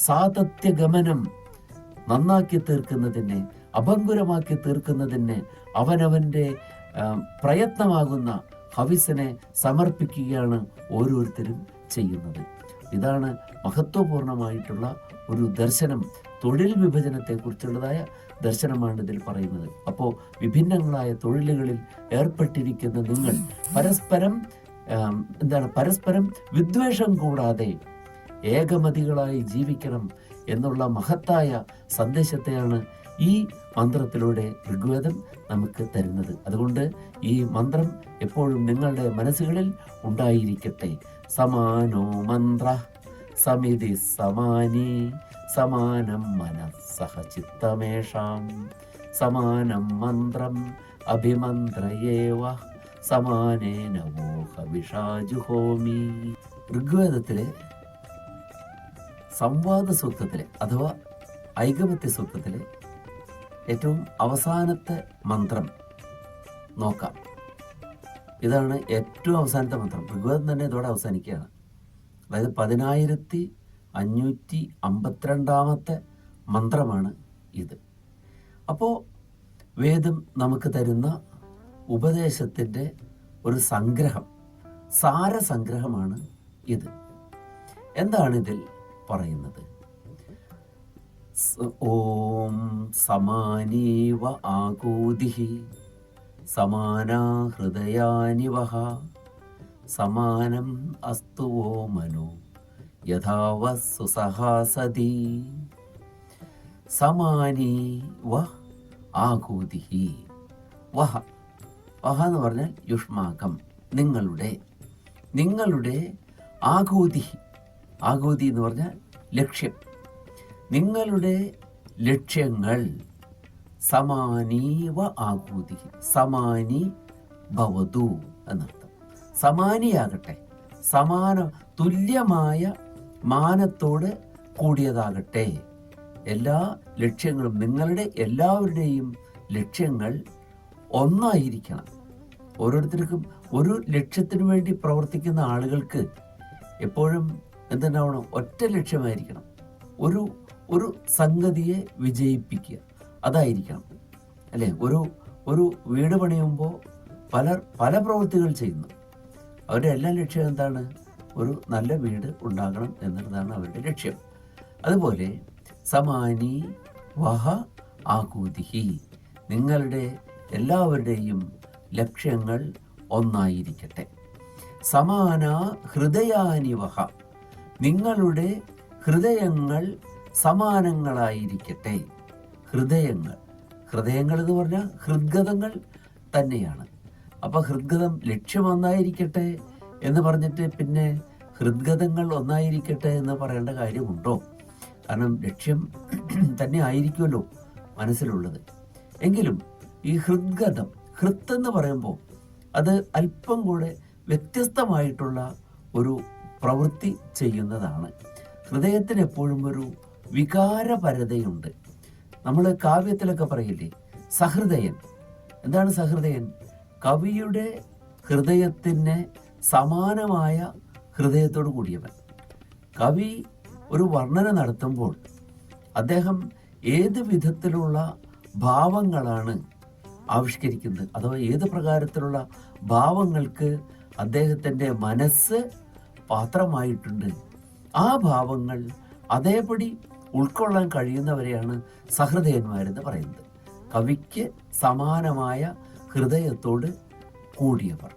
സാതത്യഗമനം നന്നാക്കി തീർക്കുന്നതിനെ, അഭംഗുരമാക്കി തീർക്കുന്നതിന് അവനവൻ്റെ പ്രയത്നമാകുന്ന ഹവിസിനെ സമർപ്പിക്കുകയാണ് ഓരോരുത്തരും ചെയ്യുന്നത്. ഇതാണ് മഹത്വപൂർണമായിട്ടുള്ള ഒരു ദർശനം. തൊഴിൽ വിഭജനത്തെക്കുറിച്ചുള്ളതായ ദർശനമാണ് ഇതിൽ പറയുന്നത്. അപ്പോൾ വിഭിന്നങ്ങളായ തൊഴിലുകളിൽ ഏർപ്പെട്ടിരിക്കുന്ന നിങ്ങൾ പരസ്പരം വിദ്വേഷം കൂടാതെ ഏകമതികളായി ജീവിക്കണം എന്നുള്ള മഹത്തായ സന്ദേശത്തെയാണ് ഈ മന്ത്രത്തിലൂടെ ഋഗ്വേദം നമുക്ക് തരുന്നത്. അതുകൊണ്ട് ഈ മന്ത്രം എപ്പോഴും നിങ്ങളുടെ മനസ്സുകളിൽ ഉണ്ടായിരിക്കട്ടെ. സമാനോ മന്ത്ര സമിതി സമാനി സമാനം മനസ്സഹ ചിത്തമേഷാം സമാനം മന്ത്രം അഭിമന്ത്രയേവ സമാനേന വോഹവിഷാജുഹോമി. ഋഗ്വേദത്തിലെ സംവാദ സൂക്തത്തിലെ അഥവാ ഐകമത്യ സൂക്തത്തിലെ ഏറ്റവും അവസാനത്തെ മന്ത്രം നോക്കാം. ഇതാണ് ഏറ്റവും അവസാനത്തെ മന്ത്രം. ഋഗ്വേദം തന്നെ ഇതോടെ അവസാനിക്കുകയാണ്. അതായത് 1552 മന്ത്രമാണ് ഇത്. അപ്പോൾ വേദം നമുക്ക് തരുന്ന ഉപദേശത്തിൻ്റെ ഒരു സംഗ്രഹം, സാരസംഗ്രഹമാണ് ഇത്. എന്താണ് ഇതിൽ പറയുന്നത്? ഓം സമാനീവ ആകൂതിഹി സമാനാ ഹൃദയാനിവഹ സമാനം അസ്തു വോ മനോ യഥാവ സുസഹാസതി. സമാനീ വ ആകൂതിഹി. വഹ എന്ന് പറഞ്ഞാൽ യുഷ്മാകം, നിങ്ങളുടെ ആകൂതി. ആകൂതി എന്ന് പറഞ്ഞാൽ ലക്ഷ്യം. നിങ്ങളുടെ ലക്ഷ്യങ്ങൾ സമാനീവ ആകൂതി. സമാനി ഭവതു എന്നർത്ഥം. സമാനിയാകട്ടെ, തുല്യമായ മാനത്തോട് കൂടിയതാകട്ടെ. എല്ലാ ലക്ഷ്യങ്ങളും, നിങ്ങളുടെ എല്ലാവരുടെയും ലക്ഷ്യങ്ങൾ ഒന്നായിരിക്കണം. ഓരോരുത്തർക്കും ഒരു ലക്ഷ്യത്തിനു വേണ്ടി പ്രവർത്തിക്കുന്ന ആളുകൾക്ക് എപ്പോഴും എന്തുണ്ടാവണം? ഒറ്റ ലക്ഷ്യമായിരിക്കണം. ഒരു സംഗതിയെ വിജയിപ്പിക്കുക, അതായിരിക്കണം അല്ലേ? ഒരു വീട് പണിയുമ്പോൾ പല പ്രവൃത്തികൾ ചെയ്യുന്നു. അവരുടെ എല്ലാ ലക്ഷ്യം എന്താണ്? ഒരു നല്ല വീട് ഉണ്ടാകണം എന്നുള്ളതാണ് അവരുടെ ലക്ഷ്യം. അതുപോലെ സമാനി വഹ ആകൂതിഹി. നിങ്ങളുടെ എല്ലാവരുടെയും ലക്ഷ്യങ്ങൾ ഒന്നായിരിക്കട്ടെ. സമാന ഹൃദയാനിവഹ. നിങ്ങളുടെ ഹൃദയങ്ങൾ സമാനങ്ങളായിരിക്കട്ടെ. ഹൃദയങ്ങൾ എന്ന് പറഞ്ഞാൽ ഹൃദ്ഗതങ്ങൾ തന്നെയാണ്. അപ്പൊ ഹൃദ്ഗതം ലക്ഷ്യം ഒന്നായിരിക്കട്ടെ എന്ന് പറഞ്ഞിട്ട് പിന്നെ ഹൃദ്ഗതങ്ങൾ ഒന്നായിരിക്കട്ടെ എന്ന് പറയേണ്ട കാര്യമുണ്ടോ? കാരണം ലക്ഷ്യം തന്നെ ആയിരിക്കുമല്ലോ മനസ്സിലുള്ളത്. എങ്കിലും ഈ ഹൃദ്ഗതം, എന്ന് പറയുമ്പോൾ അത് അല്പം കൂടെ വ്യത്യസ്തമായിട്ടുള്ള ഒരു പ്രവൃത്തി ചെയ്യുന്നതാണ്. ഹൃദയത്തിന് എപ്പോഴും ഒരു വികാരപരതയുണ്ട്. നമ്മൾ കാവ്യത്തിലൊക്കെ പറയില്ലേ, സഹൃദയൻ. എന്താണ് സഹൃദയൻ? കവിയുടെ ഹൃദയത്തിന് സമാനമായ ഹൃദയത്തോട് കൂടിയവൻ. കവി ഒരു വർണ്ണന നടത്തുമ്പോൾ അദ്ദേഹം ഏത് വിധത്തിലുള്ള ഭാവങ്ങളാണ് ആവിഷ്കരിക്കുന്നത്, അഥവാ ഏത് പ്രകാരത്തിലുള്ള ഭാവങ്ങൾക്ക് അദ്ദേഹത്തിൻ്റെ മനസ്സ് പാത്രമായിട്ടുണ്ട്, ആ ഭാവങ്ങൾ അതേപടി ഉൾക്കൊള്ളാൻ കഴിയുന്നവരെയാണ് സഹൃദയന്മാരെന്ന് പറയുന്നത്. കവിക്ക് സമാനമായ ഹൃദയത്തോട് കൂടിയവർ.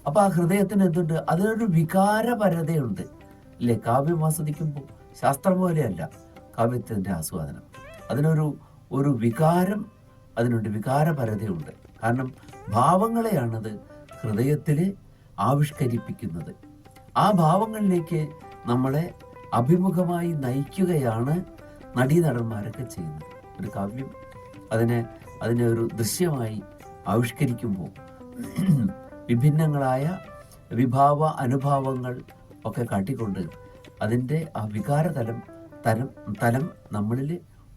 അപ്പൊ ആ ഹൃദയത്തിന് എന്തുണ്ട്? അതിനൊരു വികാരപരതയുണ്ട് അല്ലേ? കാവ്യം ആസ്വദിക്കുമ്പോൾ ശാസ്ത്രം പോലെയല്ല കാവ്യത്തിൻ്റെ ആസ്വാദനം. അതിനൊരു വികാരം, അതിനുണ്ട്, വികാരപരതയുണ്ട്. കാരണം ഭാവങ്ങളെയാണത് ഹൃദയത്തിൽ ആവിഷ്കരിപ്പിക്കുന്നത്. ആ ഭാവങ്ങളിലേക്ക് നമ്മളെ അഭിമുഖമായി നയിക്കുകയാണ് നടീനടന്മാരൊക്കെ ചെയ്യുന്നത്. ഒരു കാവ്യം അതിനെ ഒരു ദൃശ്യമായി ആവിഷ്കരിക്കുമ്പോൾ വിഭിന്നങ്ങളായ വിഭാവ അനുഭാവങ്ങൾ ഒക്കെ കാട്ടിക്കൊണ്ട് അതിൻ്റെ ആ തലം നമ്മളിൽ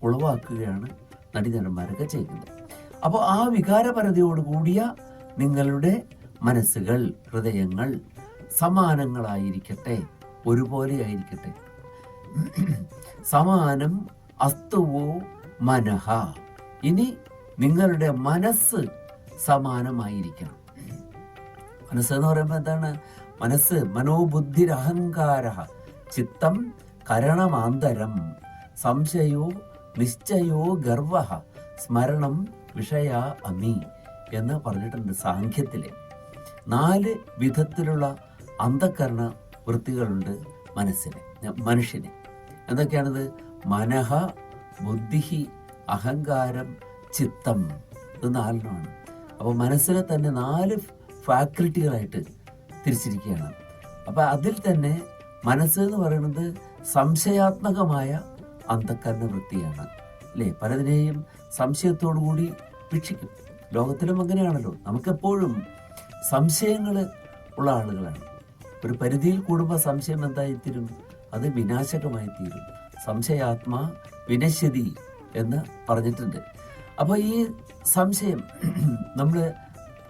ഉളവാക്കുകയാണ് നടീനടന്മാരൊക്കെ ചെയ്യുന്നത്. അപ്പോൾ ആ വികാരപരതയോട് കൂടിയ നിങ്ങളുടെ മനസ്സുകൾ, ഹൃദയങ്ങൾ സമാനങ്ങളായിരിക്കട്ടെ, ഒരുപോലെ ആയിരിക്കട്ടെ. സമാനം അസ്തുവോ മനഃ. ഇനി നിങ്ങളുടെ മനസ്സ് സമാനമായിരിക്കണം. മനസ്സ് എന്ന് പറയുമ്പോൾ എന്താണ്? മനസ്സ് മനോബുദ്ധിരഹങ്കാര ചിത്തം കരണമാന്തരം സംശയോ നിശ്ചയോ ഗർവ സ്മരണം വിഷയ അമി എന്ന് പറഞ്ഞിട്ടുണ്ട് സാഖ്യത്തിലെ. 4 വിധത്തിലുള്ള അന്ധകരണ വൃത്തികളുണ്ട് മനുഷ്യന്. എന്തൊക്കെയാണിത്? മനഃ, ബുദ്ധി, അഹങ്കാരം, ചിത്തം. ഇത് 4 അപ്പോൾ മനസ്സിനെ തന്നെ 4 ഫാക്കൽറ്റികളായിട്ട് തിരിച്ചിരിക്കുകയാണ്. അപ്പം അതിൽ തന്നെ മനസ്സ് എന്ന് പറയുന്നത് സംശയാത്മകമായ അന്ധകരണ വൃത്തിയാണ്, അല്ലേ? പലതിനെയും സംശയത്തോടു കൂടി വീക്ഷിക്കും. ലോകത്തിലും അങ്ങനെയാണല്ലോ. നമുക്കെപ്പോഴും സംശയങ്ങൾ ഉള്ള ആളുകളാണ്. ഒരു പരിധിയിൽ കൂടുമ്പോൾ സംശയം എന്തായിത്തീരും? അത് വിനാശകമായി തീരും. സംശയാത്മാ വിനശ്യതി എന്ന് പറഞ്ഞിട്ടുണ്ട്. അപ്പോൾ ഈ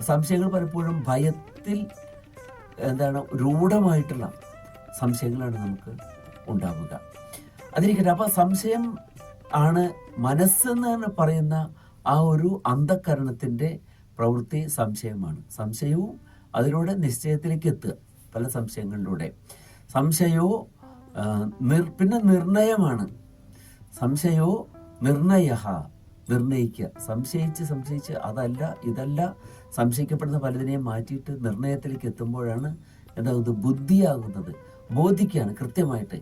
സംശയങ്ങൾ പലപ്പോഴും ഭയത്തിൽ രൂഢമായിട്ടുള്ള സംശയങ്ങളാണ് നമുക്ക് ഉണ്ടാവുക. അതിരിക്കട്ടെ. അപ്പോൾ സംശയം ആണ് മനസ്സെന്ന് പറയുന്ന ആ ഒരു അന്ധകരണത്തിൻ്റെ പ്രവൃത്തി. സംശയമാണ്. സംശയവും അതിലൂടെ നിശ്ചയത്തിലേക്ക് എത്തുക, പല സംശയങ്ങളിലൂടെ. സംശയോ പിന്നെ നിർണയമാണ്. സംശയോ നിർണയ, നിർണയിക്കുക. സംശയിച്ച് അതല്ല ഇതല്ല സംശയിക്കപ്പെടുന്ന പലതിനെയും മാറ്റിയിട്ട് നിർണയത്തിലേക്ക് എത്തുമ്പോഴാണ് എന്താകുന്നത്? ബുദ്ധിയാകുന്നത്. ബോധിക്കുകയാണ് കൃത്യമായിട്ട്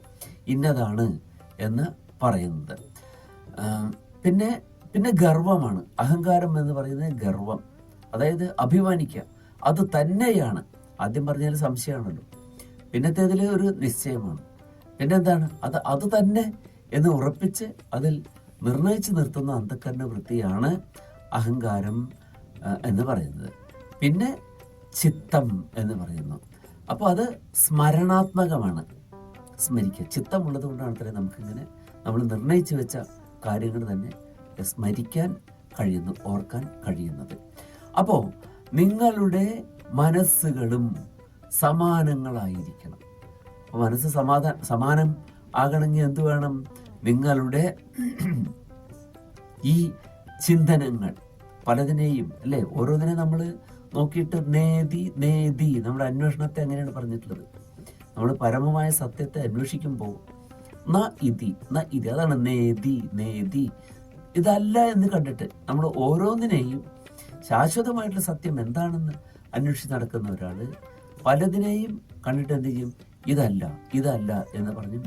ഇന്നതാണ് എന്ന് പറയുന്നത്. പിന്നെ ഗർവമാണ്. അഹങ്കാരം എന്ന് പറയുന്നത് ഗർവം, അതായത് അഭിമാനിക്കുക. അത് തന്നെയാണ്. ആദ്യം പറഞ്ഞാൽ സംശയമാണല്ലോ. പിന്നത്തേതിൽ ഒരു നിശ്ചയമാണ്. പിന്നെന്താണ്? അത് തന്നെ എന്ന് ഉറപ്പിച്ച് അതിൽ നിർണയിച്ച് നിർത്തുന്ന അന്ധകരണ വൃത്തിയാണ് അഹങ്കാരം എന്ന് പറയുന്നത്. പിന്നെ ചിത്തം എന്ന് പറയുന്നു. അപ്പോൾ അത് സ്മരണാത്മകമാണ്. സ്മരിക്കുക. ചിത്തമുള്ളത് കൊണ്ടാണ് അത്രയും നമുക്കിങ്ങനെ നമ്മൾ നിർണയിച്ച് വെച്ച കാര്യങ്ങൾ തന്നെ സ്മരിക്കാൻ കഴിയുന്നു, ഓർക്കാൻ കഴിയുന്നത്. അപ്പോൾ നിങ്ങളുടെ മനസ്സുകളും സമാനങ്ങളായിരിക്കണം. അപ്പോൾ മനസ്സ് സമാനം ആകണമെങ്കിൽ എന്ത് വേണം? നിങ്ങളുടെ ഈ ചിന്തനങ്ങൾ പലതിനെയും, അല്ലേ, ഓരോന്നിനെ നമ്മൾ നോക്കിയിട്ട് നേതി നമ്മുടെ അന്വേഷണത്തെ അങ്ങനെയാണ് പറഞ്ഞിട്ടുള്ളത്. നമ്മൾ പരമമായ സത്യത്തെ അന്വേഷിക്കുമ്പോൾ ന ഇതി അതാണ് നേതി ഇതല്ല എന്ന് കണ്ടിട്ട് നമ്മൾ ഓരോന്നിനെയും ശാശ്വതമായിട്ടുള്ള സത്യം എന്താണെന്ന് അന്വേഷിച്ച് നടക്കുന്ന ഒരാൾ പലതിനെയും കണ്ടിട്ട് എന്ത് ചെയ്യും? ഇതല്ല എന്ന് പറഞ്ഞ്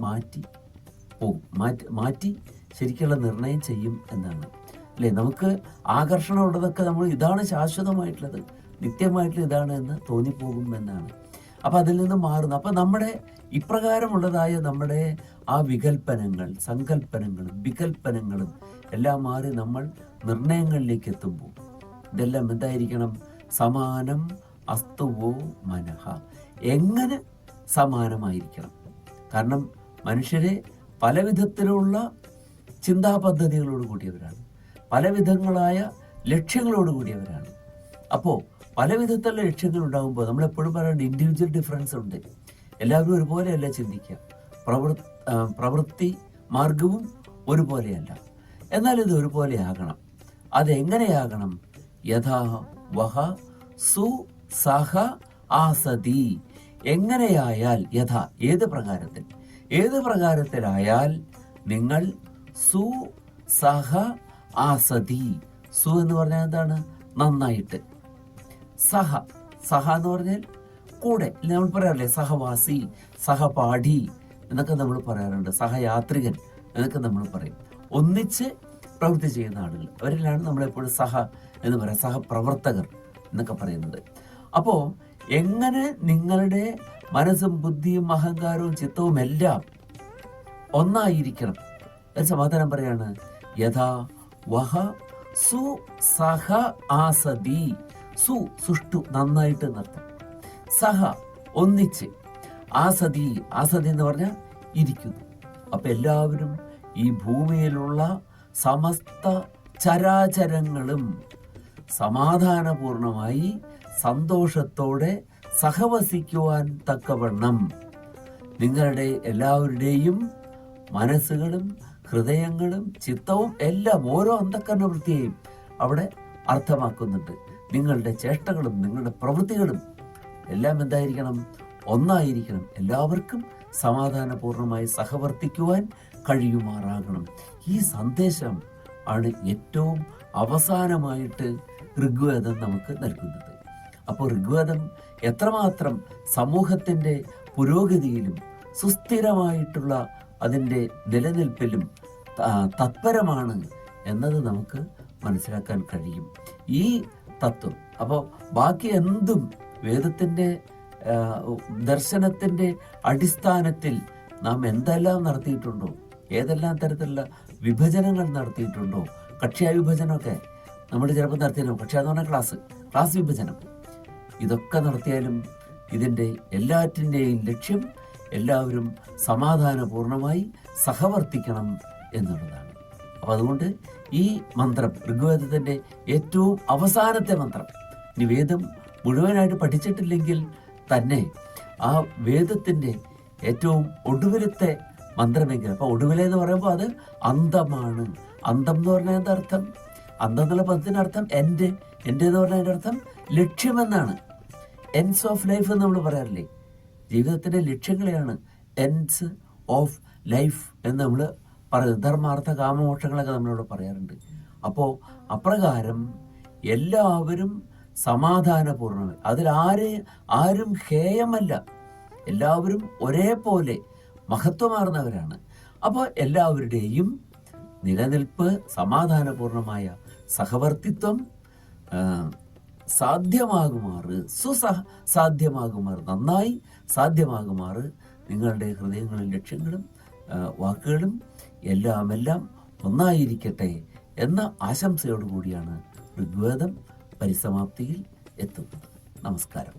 മാറ്റി ശരിക്കുള്ള നിർണയം ചെയ്യും എന്നാണ്, അല്ലേ? നമുക്ക് ആകർഷണമുള്ളതൊക്കെ നമ്മൾ ഇതാണ് ശാശ്വതമായിട്ടുള്ളത്, നിത്യമായിട്ടുള്ള ഇതാണ് എന്ന് തോന്നിപ്പോകും എന്നാണ്. അപ്പം അതിൽ നിന്ന് മാറുന്നു. അപ്പം നമ്മുടെ ഇപ്രകാരമുള്ളതായ നമ്മുടെ ആ സങ്കല്പനങ്ങളും വികല്പനങ്ങളും എല്ലാം മാറി നമ്മൾ നിർണയങ്ങളിലേക്ക് എത്തുമ്പോൾ ഇതെല്ലാം എന്തായിരിക്കണം? സമാനം അസ്തുവോ മനഃ. എങ്ങനെ സമാനമായിരിക്കണം? കാരണം മനുഷ്യരെ പല വിധത്തിലുള്ള ചിന്താ പദ്ധതികളോട് കൂടിയവരാണ്, പല വിധങ്ങളായ ലക്ഷ്യങ്ങളോട് കൂടിയവരാണ്. അപ്പോൾ പല വിധത്തിലുള്ള ലക്ഷ്യങ്ങൾ ഉണ്ടാകുമ്പോൾ നമ്മളെപ്പോഴും പറയുന്നത് ഇൻഡിവിജ്വൽ ഡിഫറൻസ് ഉണ്ട്. എല്ലാവരും ഒരുപോലെയല്ല ചിന്തിക്കുക. പ്രവൃത്തി മാർഗവും ഒരുപോലെയല്ല. എന്നാൽ ഇത് ഒരുപോലെയാകണം. അതെങ്ങനെയാകണം? യഥാ വഹ സു സഹ ആസതി. എങ്ങനെയായാൽ, യഥാ ഏത് പ്രകാരത്തിലായാൽ നിങ്ങൾ സു സഹ ആസതി. സു എന്ന് പറഞ്ഞാൽ എന്താണ്? നന്നായിട്ട്. സഹ എന്ന് പറഞ്ഞാൽ കൂടെ. നമ്മൾ പറയാറില്ലേ സഹവാസി, സഹപാഠി എന്നൊക്കെ നമ്മൾ പറയാറുണ്ട്. സഹയാത്രികൻ എന്നൊക്കെ നമ്മൾ പറയും. ഒന്നിച്ച് പ്രവൃത്തി ചെയ്യുന്ന ആളുകൾ, അവരിലാണ് നമ്മളെപ്പോഴും സഹ എന്ന് പറയാം, സഹപ്രവർത്തകർ എന്നൊക്കെ പറയുന്നത്. അപ്പോൾ എങ്ങനെ നിങ്ങളുടെ മനസ്സും ബുദ്ധിയും അഹങ്കാരവും ചിത്തവും എല്ലാം ഒന്നായിരിക്കണം. സമാധാനം പറയാണ്, യഥാ വഹ സു സഹ ആസതി. സുഷ്ടു നന്നായിട്ട് എന്നർത്ഥം, സഹ ഒന്നിച്ച്, ആസതി എന്ന് പറഞ്ഞാൽ ഇരിക്കുന്നു. അപ്പൊ എല്ലാവരും ഈ ഭൂമിയിലുള്ള സമസ്ത ചരാചരങ്ങളും സമാധാനപൂർണമായി സന്തോഷത്തോടെ സഹവസിക്കുവാൻ തക്കവണ്ണം നിങ്ങളുടെ എല്ലാവരുടെയും മനസ്സുകളും ഹൃദയങ്ങളും ചിത്തവും എല്ലാം ഓരോ അന്ധകരണ വൃത്തിയെയും അവിടെ അർത്ഥമാക്കുന്നുണ്ട്. നിങ്ങളുടെ ചേഷ്ടകളും നിങ്ങളുടെ പ്രവൃത്തികളും എല്ലാം എന്തായിരിക്കണം? ഒന്നായിരിക്കണം. എല്ലാവർക്കും സമാധാനപൂർണമായി സഹവർത്തിക്കുവാൻ കഴിയുമാറാകണം. ഈ സന്ദേശം ആണ് ഏറ്റവും അവസാനമായിട്ട് ഋഗ്വേദം നമുക്ക് നൽകുന്നത്. അപ്പോൾ ഋഗ്വേദം എത്രമാത്രം സമൂഹത്തിൻ്റെ പുരോഗതിയിലും സുസ്ഥിരമായിട്ടുള്ള അതിൻ്റെ നിലനിൽപ്പിലും തത്പരമാണ് എന്നത് നമുക്ക് മനസ്സിലാക്കാൻ കഴിയും ഈ തത്വം. അപ്പോൾ ബാക്കി എന്തും വേദത്തിൻ്റെ ദർശനത്തിൻ്റെ അടിസ്ഥാനത്തിൽ നാം എന്തെല്ലാം നടത്തിയിട്ടുണ്ടോ, ഏതെല്ലാം തരത്തിലുള്ള വിഭജനങ്ങൾ നടത്തിയിട്ടുണ്ടോ, കക്ഷ്യാ വിഭജനമൊക്കെ നമ്മൾ ചിലപ്പോൾ നടത്തിയിരുന്നു. കക്ഷ്യാന്ന് പറഞ്ഞാൽ ക്ലാസ് വിഭജനം, ഇതൊക്കെ നടത്തിയാലും ഇതിൻ്റെ എല്ലാറ്റിൻ്റെയും ലക്ഷ്യം എല്ലാവരും സമാധാനപൂർണമായി സഹവർത്തിക്കണം എന്നുള്ളതാണ്. അപ്പം അതുകൊണ്ട് ഈ മന്ത്രം ഋഗ്വേദത്തിൻ്റെ ഏറ്റവും അവസാനത്തെ മന്ത്രം, ഇനി വേദം മുഴുവനായിട്ട് പഠിച്ചിട്ടില്ലെങ്കിൽ തന്നെ ആ വേദത്തിൻ്റെ ഏറ്റവും ഒടുവിലത്തെ മന്ത്രമെങ്കിലും, അപ്പോൾ ഒടുവിലെന്ന് പറയുമ്പോൾ അത് അന്തമാണ്. അന്തം എന്ന് പറഞ്ഞാൽ എന്താ അർത്ഥം? അന്തം എന്നുള്ള പദത്തിൻ്റെ അർത്ഥം എൻ്റെ എന്ന് പറഞ്ഞാൽ അതിൻ്റെ അർത്ഥം ലക്ഷ്യമെന്നാണ്. എൻഡ്സ് ഓഫ് ലൈഫ് എന്ന് നമ്മൾ പറയാറില്ലേ? ജീവിതത്തിൻ്റെ ലക്ഷ്യങ്ങളെയാണ് എൻഡ്സ് ഓഫ് ലൈഫ് എന്ന് നമ്മൾ പറയുന്നത്. ധർമാർത്ഥ കാമമോക്ഷങ്ങളൊക്കെ നമ്മളിവിടെ പറയാറുണ്ട്. അപ്പോൾ അപ്രകാരം എല്ലാവരും സമാധാനപൂർണ്ണമായി, അതിൽ ആരും ഹേയമല്ല, എല്ലാവരും ഒരേപോലെ മഹത്വമാർന്നവരാണ്. അപ്പോൾ എല്ലാവരുടെയും നിലനിൽപ്പ്, സമാധാനപൂർണമായ സഹവർത്തിത്വം സാധ്യമാകുമാറ്, സാധ്യമാകുമാറ്, നന്നായി സാധ്യമാകുമാറ് നിങ്ങളുടെ ഹൃദയങ്ങളും ലക്ഷ്യങ്ങളും വാക്കുകളും എല്ലാം ഒന്നായിരിക്കട്ടെ എന്ന ആശംസയോടുകൂടിയാണ് ഋഗ്വേദം പരിസമാപ്തിയിൽ എത്തുന്നത്. നമസ്കാരം.